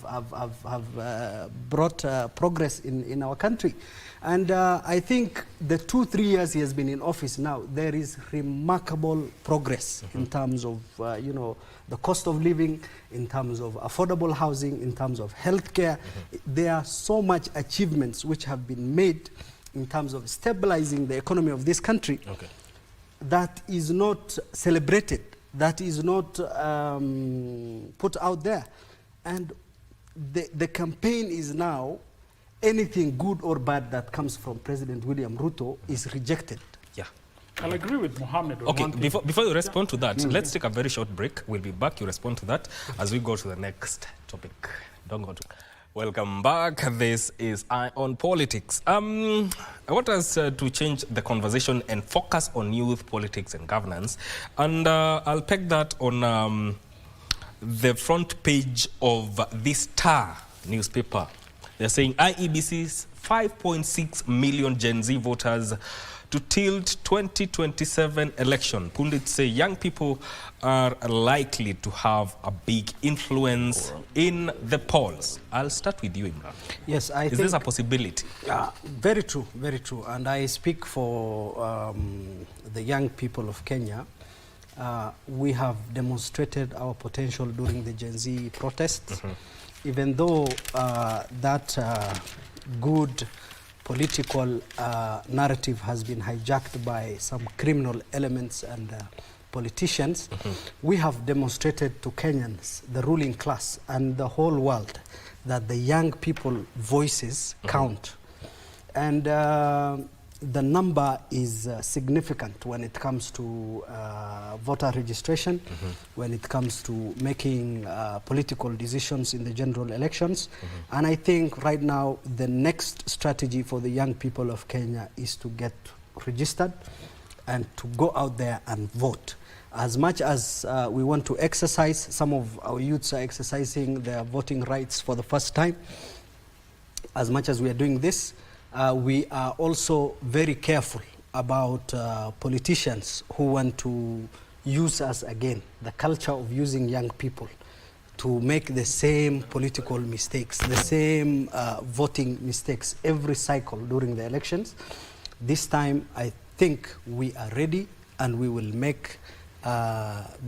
brought progress in our country? And I think the 2-3 years he has been in office now, there is remarkable progress in terms of the cost of living, in terms of affordable housing, in terms of healthcare. There are so much achievements which have been made in terms of stabilizing the economy of this country that is not celebrated, that is not put out there. And the campaign is now anything good or bad that comes from President William Ruto is rejected. I'll agree with Mohammed on Okay, one thing. before you respond to that, let's take a very short break. We'll be back. You respond to that as we go to the next topic. Don't go to... Welcome back. This is Eye on Politics. I want us to change the conversation and focus on youth politics and governance. And I'll peg that on the front page of the Star newspaper. They're saying IEBC's 5.6 million Gen Z voters to tilt 2027 election. Pundits say young people are likely to have a big influence in the polls. I'll start with you, Imran. Yes, I Is think... this a possibility? Very true, very true. And I speak for the young people of Kenya. We have demonstrated our potential during the Gen Z protests. Even though that good political narrative has been hijacked by some criminal elements and politicians, we have demonstrated to Kenyans, the ruling class, and the whole world that the young people voices count. And the number is significant when it comes to voter registration, when it comes to making political decisions in the general elections. And I think right now the next strategy for the young people of Kenya is to get registered and to go out there and vote. As much as we want to exercise, some of our youths are exercising their voting rights for the first time. As much as we are doing this, we are also very careful about politicians who want to use us again, the culture of using young people to make the same political mistakes, the same voting mistakes every cycle during the elections. This time, I think we are ready and we will make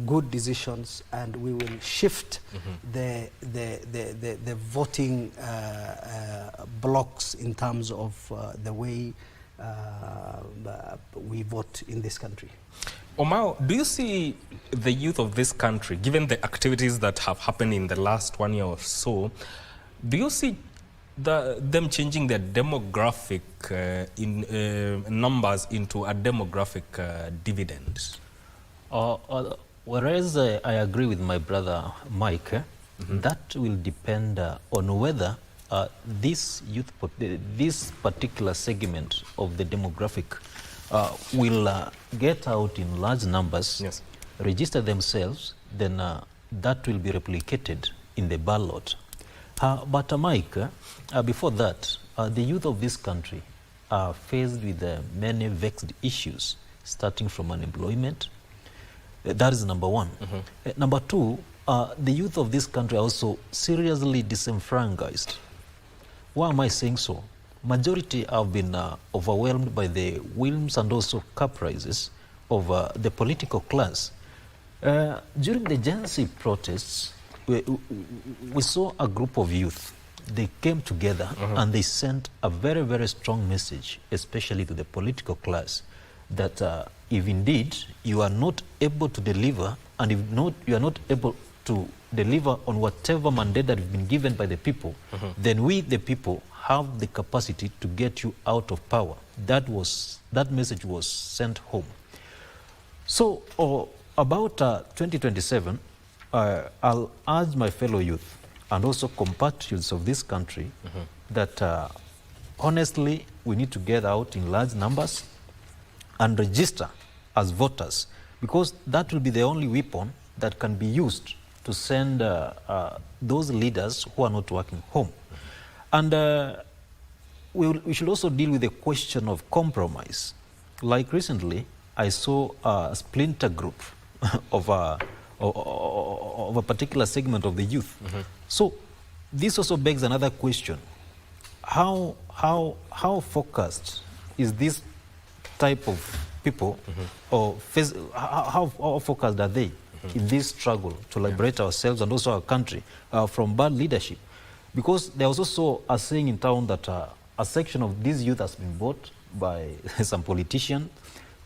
good decisions, and we will shift the voting blocks in terms of the way we vote in this country. Omar, do you see the youth of this country, given the activities that have happened in the last 1 year or so, do you see them changing their demographic numbers into a demographic dividend? Whereas I agree with my brother Mike, that will depend on whether this particular segment of the demographic will get out in large numbers, yes, register themselves, then that will be replicated in the ballot. But Mike, before that, the youth of this country are faced with many vexed issues, starting from unemployment. That is number one. Number two, the youth of this country are also seriously disenfranchised. Why am I saying so? Majority have been overwhelmed by the whims and also caprices of the political class. During the Gen Z protests, we saw a group of youth. They came together and they sent a very, very strong message, especially to the political class, that if indeed you are not able to deliver, and if you are not able to deliver on whatever mandate that has been given by the people, then we, the people, have the capacity to get you out of power. That message was sent home. So about 2027, I'll urge my fellow youth and also compatriots of this country that honestly we need to get out in large numbers and register as voters, because that will be the only weapon that can be used to send those leaders who are not working home. And we should also deal with the question of compromise. Like recently, I saw a splinter group of a particular segment of the youth. So this also begs another question. How focused is this type of people, or how focused are they in this struggle to liberate ourselves and also our country from bad leadership? Because there was also a saying in town that a section of this youth has been bought by some politician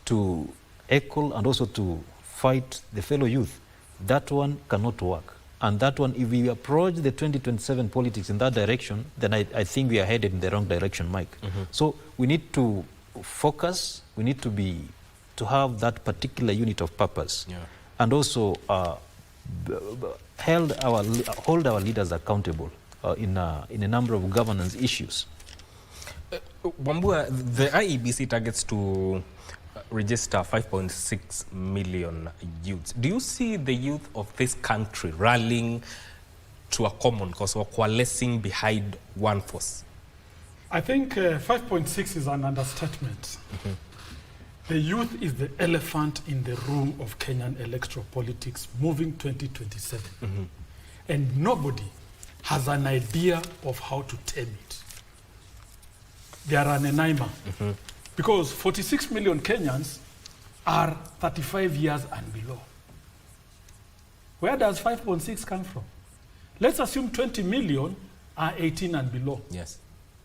to equal and also to fight the fellow youth. That one cannot work. And that one, if we approach the 2027 politics in that direction, then I think we are headed in the wrong direction, Mike. So we need to focus, we need to be to have that particular unit of purpose, Yeah. and also hold our leaders accountable in a number of governance issues. Wambua, the IEBC targets to register 5.6 million youths. Do you see the youth of this country rallying to a common cause or coalescing behind one force? I think 5.6 is an understatement. The youth is the elephant in the room of Kenyan electoral politics moving 2027. And nobody has an idea of how to tame it. They are an enigma. Because 46 million Kenyans are 35 years and below. Where does 5.6 come from? Let's assume 20 million are 18 and below. Yes.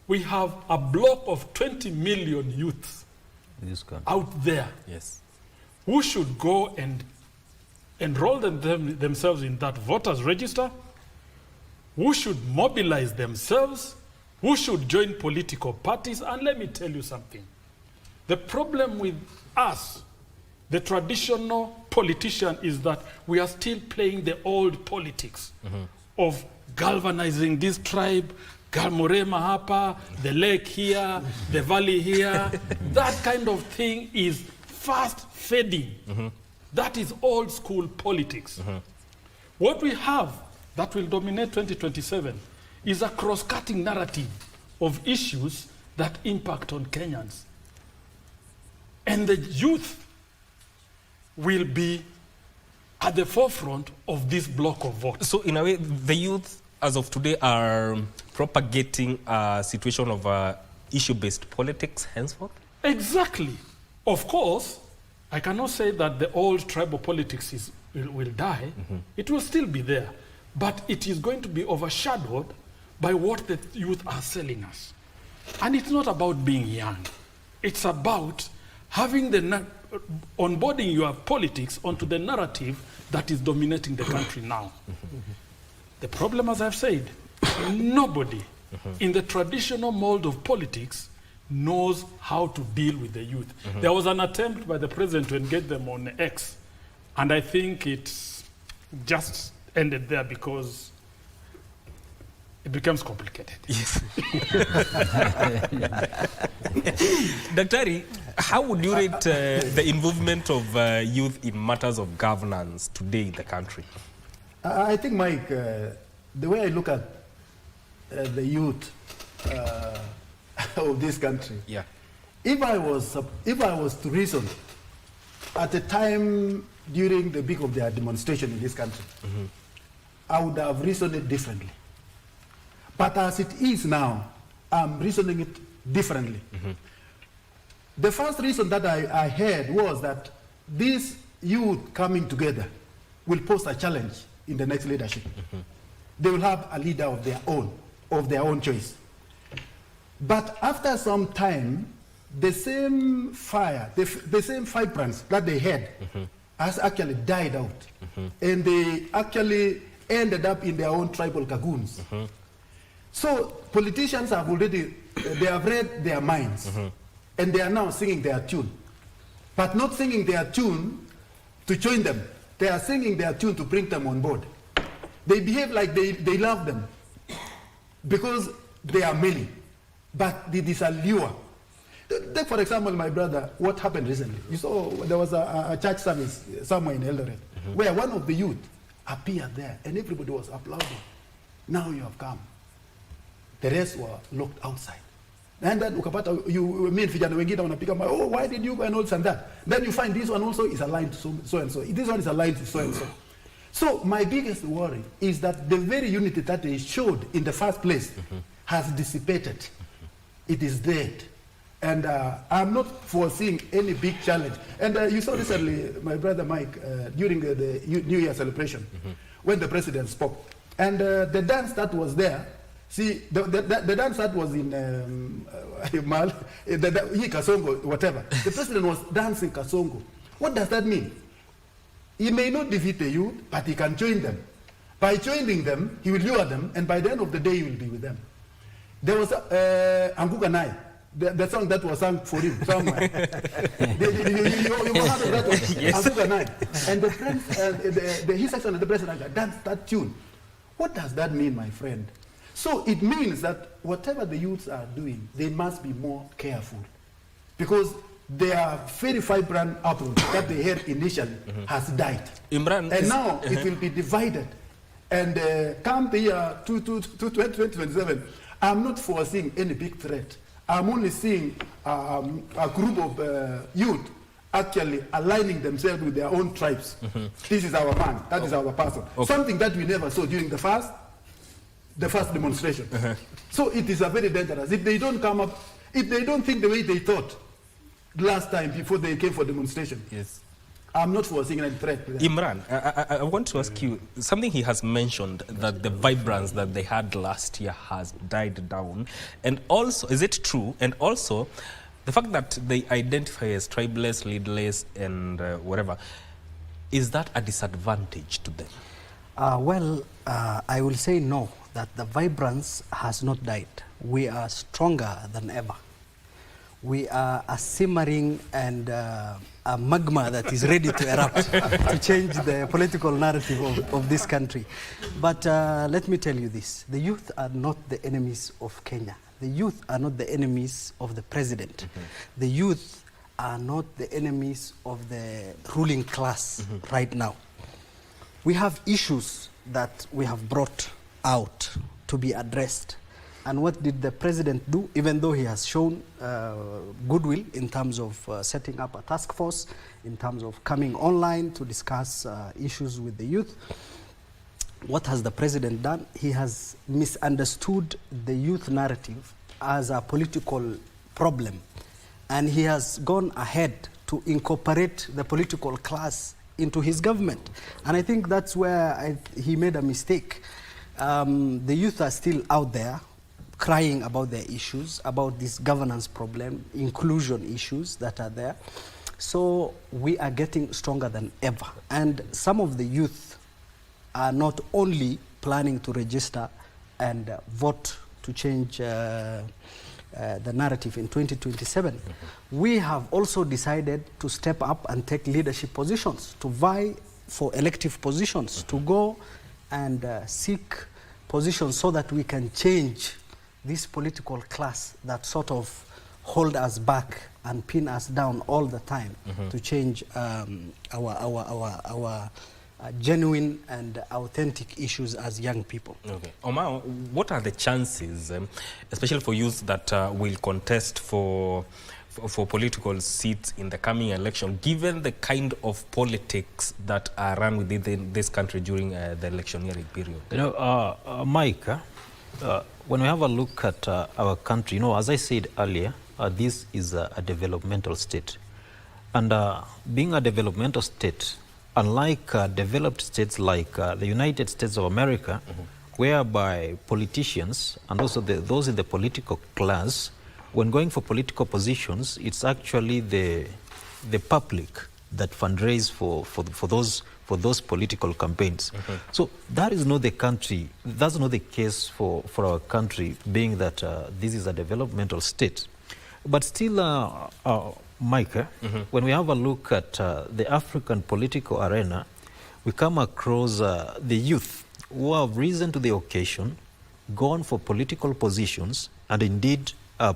We have a block of 20 million youths out there, Yes. who should go and enroll themselves in that voters register, who should mobilize themselves, who should join political parties. And let me tell you something. The problem with us, the traditional politician, is that we are still playing the old politics of galvanizing this tribe, Galmorema hapa, the lake here, the valley here. That kind of thing is fast fading. That is old school politics. What we have that will dominate 2027 is a cross-cutting narrative of issues that impact on Kenyans. And the youth will be at the forefront of this block of votes. So in a way, the youth as of today are propagating a situation of issue-based politics henceforth? Exactly. Of course, I cannot say that the old tribal politics will die. It will still be there. But it is going to be overshadowed by what the youth are selling us. And it's not about being young. It's about having onboarding your politics onto the narrative that is dominating the country now. The problem, as I've said, nobody in the traditional mold of politics knows how to deal with the youth. There was an attempt by the president to engage them on X, and I think it just ended there because it becomes complicated. Yes. Daktari, how would you rate the involvement of youth in matters of governance today in the country? I think, Mike, the way I look at the youth of this country, Yeah. if I was to reason at the time during the peak of their demonstration in this country, I would have reasoned it differently. But as it is now, I'm reasoning it differently. The first reason that I had was that these youth coming together will pose a challenge in the next leadership. They will have a leader of their own choice. But after some time, the same fire, the same vibrance that they had has actually died out. And they actually ended up in their own tribal cocoons. So politicians have already, they have read their minds, and they are now singing their tune. But not singing their tune to join them. They are singing their tune to bring them on board. They behave like they love them because they are many, but it is a lure. Take, for example, my brother, what happened recently. You saw there was a church service somewhere in Eldoret where one of the youth appeared there and everybody was applauding. Now you have come. The rest were locked outside. And then ukapata, you mean vijana wengine wanapika, oh, why did you go and all and that? Then you find this one also is aligned to so and so. This one is aligned to so and so. So my biggest worry is that the very unity that they showed in the first place has dissipated. It is dead. And I'm not foreseeing any big challenge. And you saw recently, my brother Mike, during the New Year celebration, when the president spoke. And the dance that was there, see, the dance that was in Kasongo, whatever. The president was dancing Kasongo. What does that mean? He may not defeat the youth, but he can join them. By joining them, he will lure them, and by the end of the day, he will be with them. There was Anguga Nai. the song that was sung for him somewhere. You must have that one. Yes. Azuka Night. And the friends, His Excellency the President danced that tune. What does that mean, my friend? So it means that whatever the youths are doing, they must be more careful. Because their very vibrant approach that they had initially has died. Imran, And now it will be divided. And come the year 2027, I'm not foreseeing any big threat. I'm only seeing a group of youth actually aligning themselves with their own tribes. This is our man, that is our person. Something that we never saw during the first demonstration. So it is a very dangerous. If they don't come up, if they don't think the way they thought last time before they came for demonstration, yes. I'm not foreseeing any threat to them. Imran, I want to ask you something he has mentioned, that the vibrance that they had last year has died down. And also, is it true? And also, the fact that they identify as tribeless, leadless, and whatever, is that a disadvantage to them? I will say no, that the vibrance has not died. We are stronger than ever. We are a simmering and a magma that is ready to erupt to change the political narrative of this country. But let me tell you this, the youth are not the enemies of Kenya. The youth are not the enemies of the president. The youth are not the enemies of the ruling class right now. We have issues that we have brought out to be addressed. And what did the president do? Even though he has shown goodwill in terms of setting up a task force, in terms of coming online to discuss issues with the youth, what has the president done? He has misunderstood the youth narrative as a political problem. And he has gone ahead to incorporate the political class into his government. And I think that's where he made a mistake. The youth are still out there crying about their issues, about this governance problem, inclusion issues that are there. So we are getting stronger than ever. And some of the youth are not only planning to register and vote to change the narrative in 2027, we have also decided to step up and take leadership positions, to vie for elective positions, to go and seek positions so that we can change this political class that sort of hold us back and pin us down all the time, to change our genuine and authentic issues as young people. Okay. Omar, what are the chances, especially for youth that will contest for political seats in the coming election, given the kind of politics that are run within this country during the electioneering period? You know, Mike, when we have a look at our country, you know, as I said earlier, this is a developmental state. And being a developmental state, unlike developed states like the United States of America, whereby politicians and also those in the political class, when going for political positions, it's actually the public that fundraise for those political campaigns. So that is not the country, that's not the case for our country, being that this is a developmental state. But still, Mike, when we have a look at the African political arena, we come across the youth who have risen to the occasion, gone for political positions, and indeed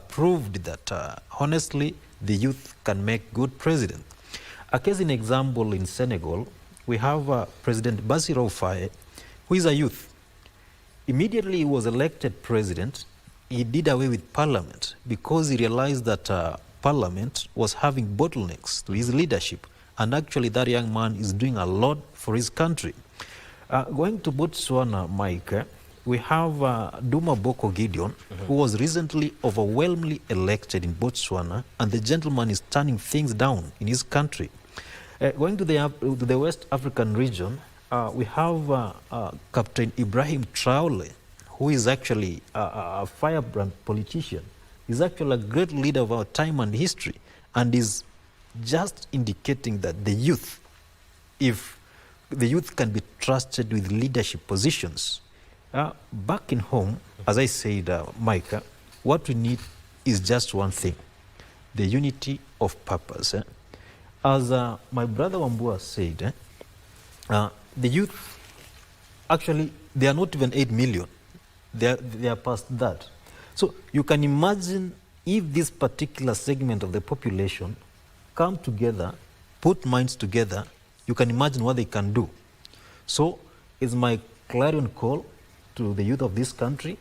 proved that honestly the youth can make good president. A case in example in Senegal, we have President Bassirou Faye, who is a youth. Immediately he was elected president, he did away with parliament because he realized that parliament was having bottlenecks to his leadership. And actually that young man is doing a lot for his country. Going to Botswana, Mike, we have Duma Boko Gideon, who was recently overwhelmingly elected in Botswana, and the gentleman is turning things down in his country. Going to the West African region, we have Captain Ibrahim Traore, who is actually a firebrand politician. He's actually a great leader of our time and history, and is just indicating that the youth, if the youth can be trusted with leadership positions. Back in home, as I said, Micah, what we need is just one thing, the unity of purpose. As my brother Wambua said, the youth, actually, they are not even 8 million. They are past that. So you can imagine if this particular segment of the population come together, put minds together, you can imagine what they can do. So it's my clarion call to the youth of this country.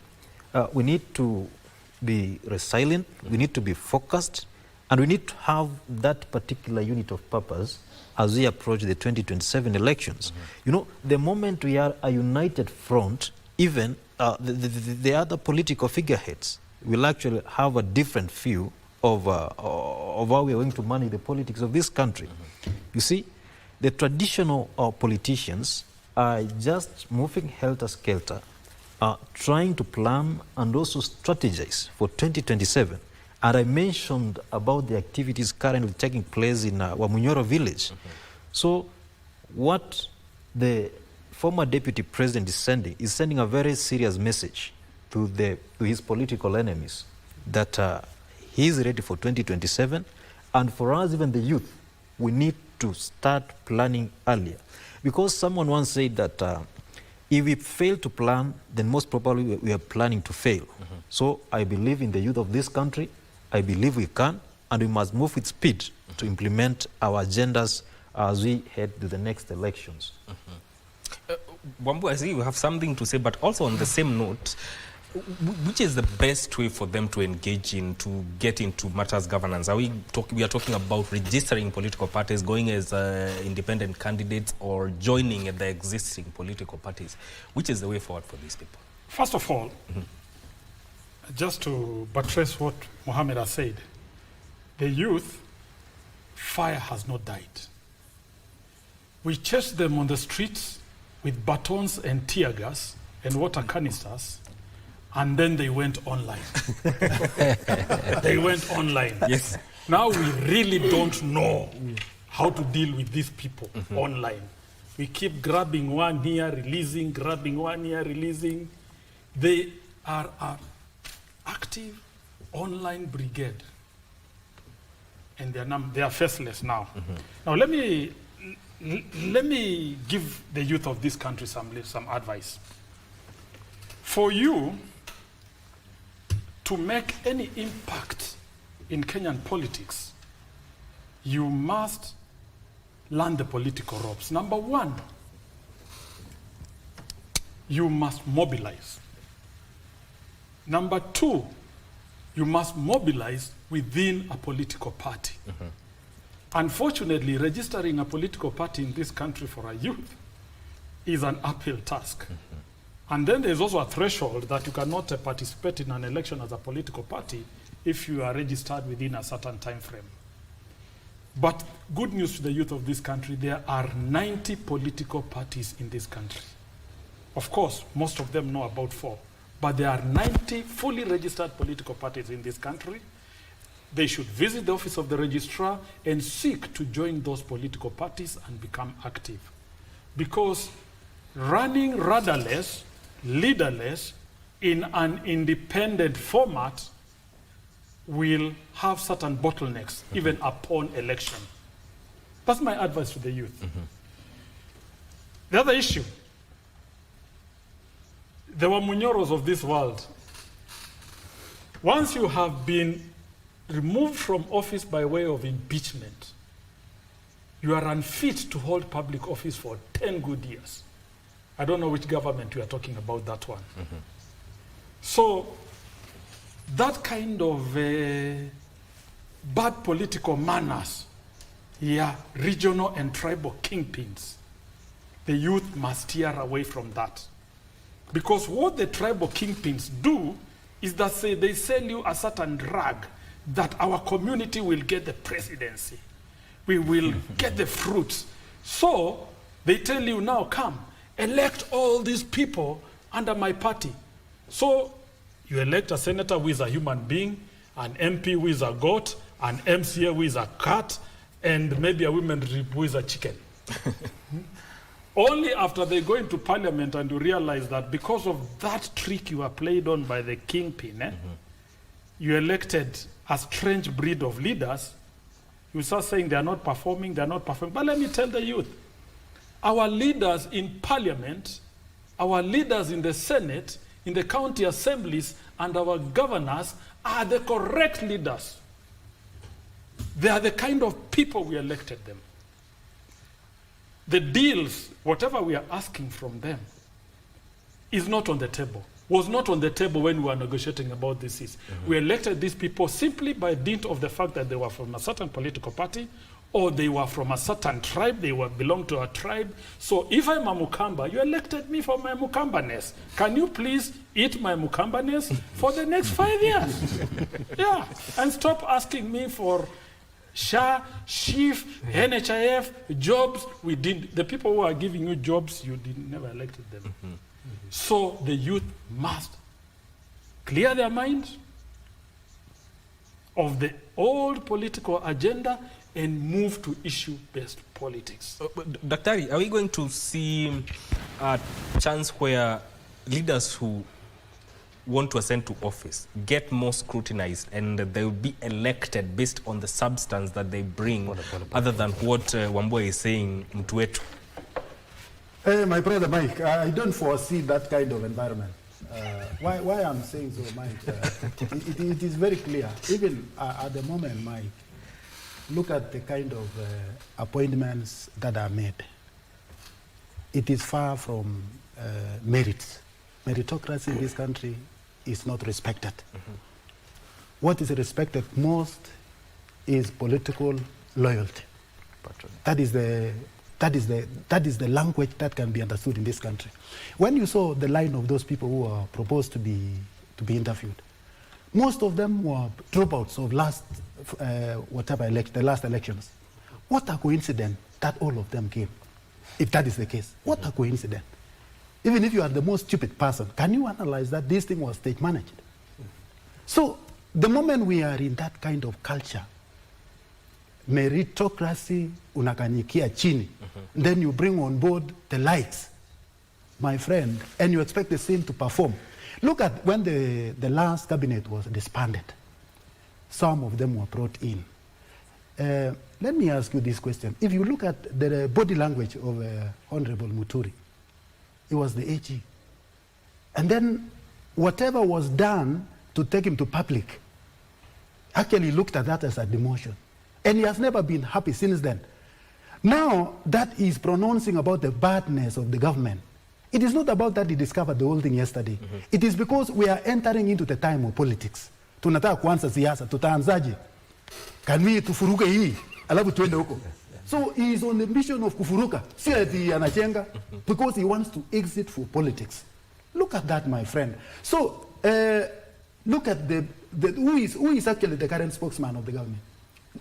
We need to be resilient, we need to be focused, and we need to have that particular unit of purpose as we approach the 2027 elections. You know, the moment we are a united front, even the other political figureheads will actually have a different view of how we are going to manage the politics of this country. You see, the traditional politicians are just moving helter-skelter, trying to plan and also strategize for 2027. And I mentioned about the activities currently taking place in Wamunyoro village. So what the former deputy president is sending a very serious message to his political enemies that he is ready for 2027. And for us, even the youth, we need to start planning earlier. Because someone once said that if we fail to plan, then most probably we are planning to fail. So I believe in the youth of this country. I believe we can, and we must move with speed to implement our agendas as we head to the next elections. Wambu, I see you have something to say, but also on the same note, which is the best way for them to engage in, to get into matters governance? We are talking about registering political parties, going as independent candidates, or joining the existing political parties. Which is the way forward for these people? First of all, just to buttress what Mohammed has said, the youth, fire has not died. We chased them on the streets with batons and tear gas and water canisters, and then they went online. They went online. Yes. Now we really don't know how to deal with these people online. We keep grabbing one here, releasing, grabbing one here, releasing. They are an active online brigade, and they are faceless now. Now let me give the youth of this country some advice. For you to make any impact in Kenyan politics, you must learn the political ropes. Number one, you must mobilize. Number two, you must mobilize within a political party. Unfortunately, registering a political party in this country for a youth is an uphill task. And then there's also a threshold that you cannot participate in an election as a political party if you are registered within a certain time frame. But good news to the youth of this country, there are 90 political parties in this country. Of course, most of them know about 4. But there are 90 fully registered political parties in this country. They should visit the office of the registrar and seek to join those political parties and become active. Because running rudderless, leaderless, in an independent format will have certain bottlenecks, even upon election. That's my advice to the youth. The other issue, the Wamunyoros of this world, once you have been removed from office by way of impeachment, you are unfit to hold public office for 10 good years. I don't know which government we are talking about, that one. So that kind of bad political manners, regional and tribal kingpins, the youth must steer away from that. Because what the tribal kingpins do is that they sell you a certain drug that our community will get the presidency. We will get the fruits. So they tell you, now come, elect all these people under my party. So you elect a senator who is a human being, an MP who is a goat, an MCA who is a cat, and maybe a woman who is a chicken. Only after they go into parliament and you realize that because of that trick you are played on by the kingpin, you elected a strange breed of leaders, you start saying they are not performing, they are not performing. But let me tell the youth, our leaders in parliament, our leaders in the Senate, in the county assemblies, and our governors are the correct leaders. They are the kind of people we elected them. The deals, whatever we are asking from them, is not on the table, was not on the table when we were negotiating about this. We elected these people simply by dint of the fact that they were from a certain political party, or they were from a certain tribe, they belonged to a tribe. So if I'm a Mukamba, you elected me for my Mukambaness. Can you please eat my Mukambaness for the next 5 years? Yeah, and stop asking me for SHA, SHIF, NHIF, jobs. We didn't. The people who are giving you jobs, you never elected them. So the youth must clear their minds of the old political agenda and move to issue-based politics. Daktari, are we going to see a chance where leaders who want to ascend to office get more scrutinized and they will be elected based on the substance that they bring, other than what Wambua is saying, mtu wetu? My brother Mike, I don't foresee that kind of environment. Why I'm saying so, Mike, it is very clear. Even at the moment, Mike, look at the kind of appointments that are made. It is far from merit. Meritocracy in this country is not respected. What is respected most is political loyalty. That is the language that can be understood in this country. When you saw the line of those people who are proposed to be interviewed, most of them were dropouts of the last elections. What a coincidence that all of them came, if that is the case. What a coincidence. Even if you are the most stupid person, can you analyze that this thing was state managed? So the moment we are in that kind of culture, meritocracy unakanyikia chini, then you bring on board the lights, my friend, and you expect the same to perform. Look at when the last cabinet was disbanded. Some of them were brought in. Let me ask you this question. If you look at the body language of Honorable Muturi, he was the AG. And then whatever was done to take him to public, actually looked at that as a demotion. And he has never been happy since then. Now that he's pronouncing about the badness of the government, it is not about that he discovered the whole thing yesterday. It is because we are entering into the time of politics. Tunataka kuanza siasa, tutaanzaje? Can we tufuruke hii? Alafu tuende huko. So he is on the mission of kufuruka. Si ati anachenga, because he wants to exit for politics. Look at that, my friend. So look at who is actually the current spokesman of the government.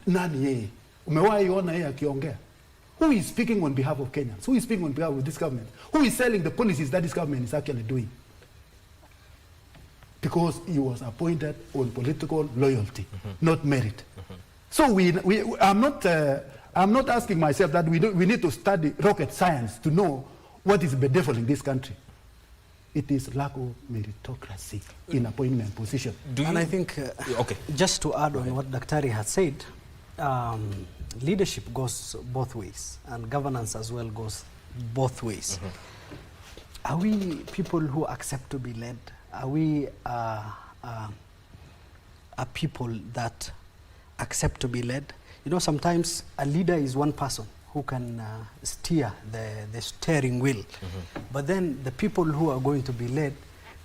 Nani yeye? Umewahi ona yeye akiongea? Who is speaking on behalf of Kenyans? Who is speaking on behalf of this government? Who is selling the policies that this government is actually doing? Because he was appointed on political loyalty, not merit. So I'm not asking myself that we need to study rocket science to know what is bedeviling this country. It is lack of meritocracy in appointment position. And I think, just to add on what Daktari has said, leadership goes both ways, and governance as well goes both ways. Are we people who accept to be led? Are we people that accept to be led? You know, sometimes a leader is one person who can steer the steering wheel. But then the people who are going to be led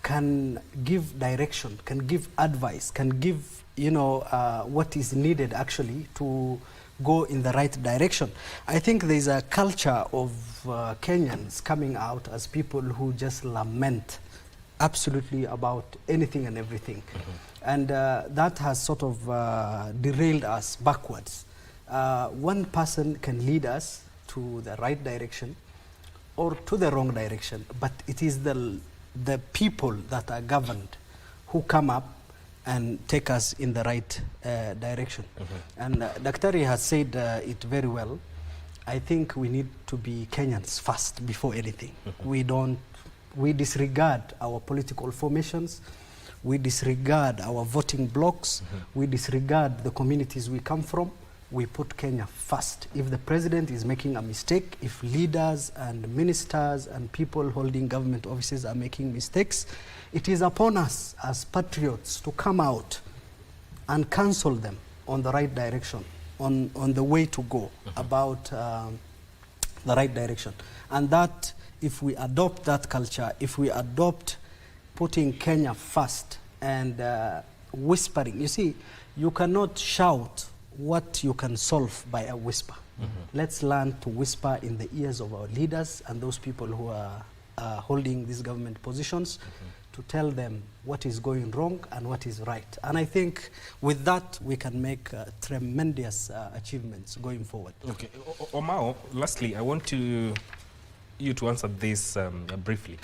can give direction, can give advice, can give, you know, what is needed actually to go in the right direction. I think there's a culture of Kenyans coming out as people who just lament absolutely about anything and everything. And that has sort of derailed us backwards. One person can lead us to the right direction or to the wrong direction, but it is the people that are governed who come up and take us in the right direction. And Daktari has said it very well. I think we need to be Kenyans first before anything. We disregard our political formations. we disregard our voting blocks, we disregard the communities we come from, we put Kenya first. If the president is making a mistake, if leaders and ministers and people holding government offices are making mistakes, it is upon us as patriots to come out and counsel them on the right direction, on the way to go about the right direction. And that, if we adopt that culture, if we adopt putting Kenya first and whispering, you see, you cannot shout what you can solve by a whisper. Let's learn to whisper in the ears of our leaders and those people who are holding these government positions, to tell them what is going wrong and what is right. And I think with that, we can make tremendous achievements going forward. Okay, Omao, lastly, I want you to answer this briefly.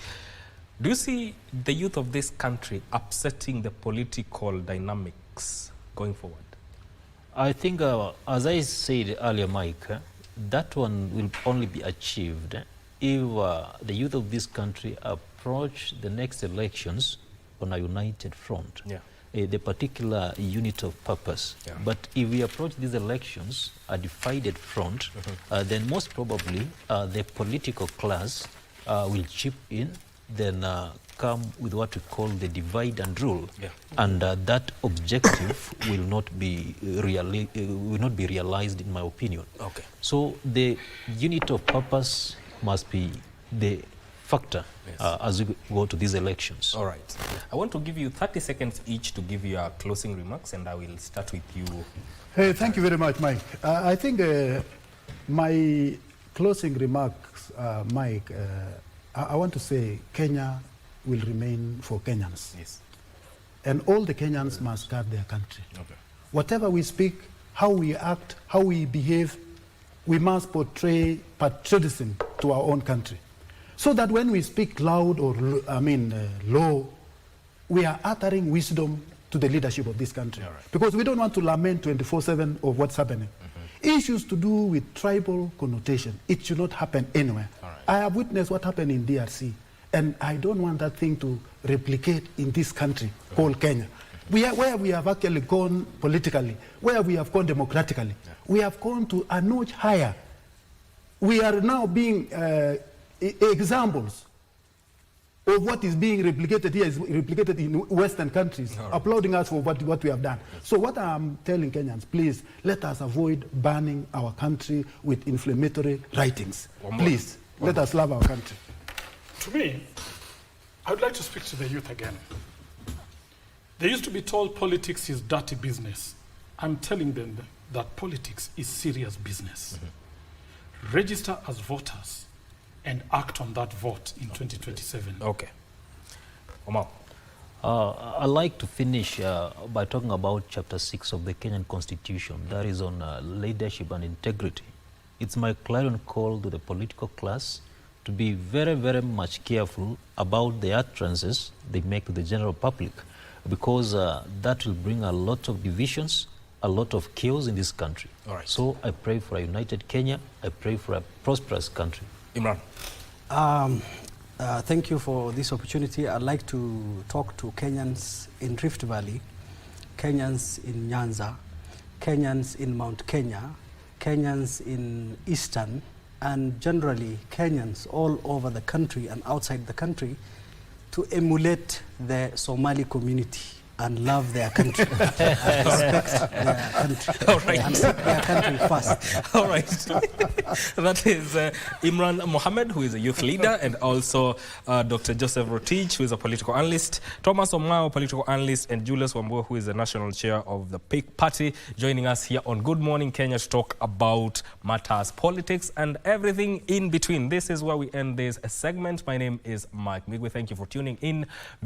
Do you see the youth of this country upsetting the political dynamics going forward? I think, as I said earlier, Mike, that one will only be achieved if the youth of this country approach the next elections on a united front, the particular unit of purpose. But if we approach these elections a divided front, then most probably the political class will chip in, then come with what we call the divide and rule, and that objective will not be realized, in my opinion. Okay. So the unit of purpose must be the factor as we go to these elections. All right. I want to give you 30 seconds each to give your closing remarks, and I will start with you. Hey, thank you very much, Mike. I think my closing remarks, Mike, I want to say Kenya will remain for Kenyans. Yes. And all the Kenyans must guard their country. Okay. Whatever we speak, how we act, how we behave, we must portray patriotism to our own country. So that when we speak loud or, low, we are uttering wisdom to the leadership of this country. Right. Because we don't want to lament 24/7 of what's happening. Issues to do with tribal connotation, it should not happen anywhere. Right. I have witnessed what happened in DRC, and I don't want that thing to replicate in this country called Kenya. Where we have actually gone politically, where we have gone democratically, we have gone to a notch higher. We are now being examples of what is being replicated here is replicated in Western countries, applauding us for what we have done. So what I'm telling Kenyans, please, let us avoid banning our country with inflammatory writings. Please, let us love our country. To me, I would like to speak to the youth again. They used to be told politics is dirty business. I'm telling them that politics is serious business. Register as voters and act on that vote in 2027. Okay. Omar. I'd like to finish by talking about Chapter 6 of the Kenyan Constitution, that is on leadership and integrity. It's my clarion call to the political class to be very, very much careful about the utterances they make to the general public, because that will bring a lot of divisions, a lot of chaos in this country. All right. So I pray for a united Kenya. I pray for a prosperous country. Imran. Thank you for this opportunity. I'd like to talk to Kenyans in Rift Valley, Kenyans in Nyanza, Kenyans in Mount Kenya, Kenyans in Eastern, and generally Kenyans all over the country and outside the country to emulate the Somali community and love their country, respect their country, All right. and put their country first. All right. That is Imran Mohammed, who is a youth leader, and also Dr. Joseph Rotich, who is a political analyst, Thomas Omao, political analyst, and Julius Wambua, who is the national chair of the PIC party, joining us here on Good Morning Kenya to talk about matters, politics, and everything in between. This is where we end this segment. My name is Mike Migwe. Thank you for tuning in.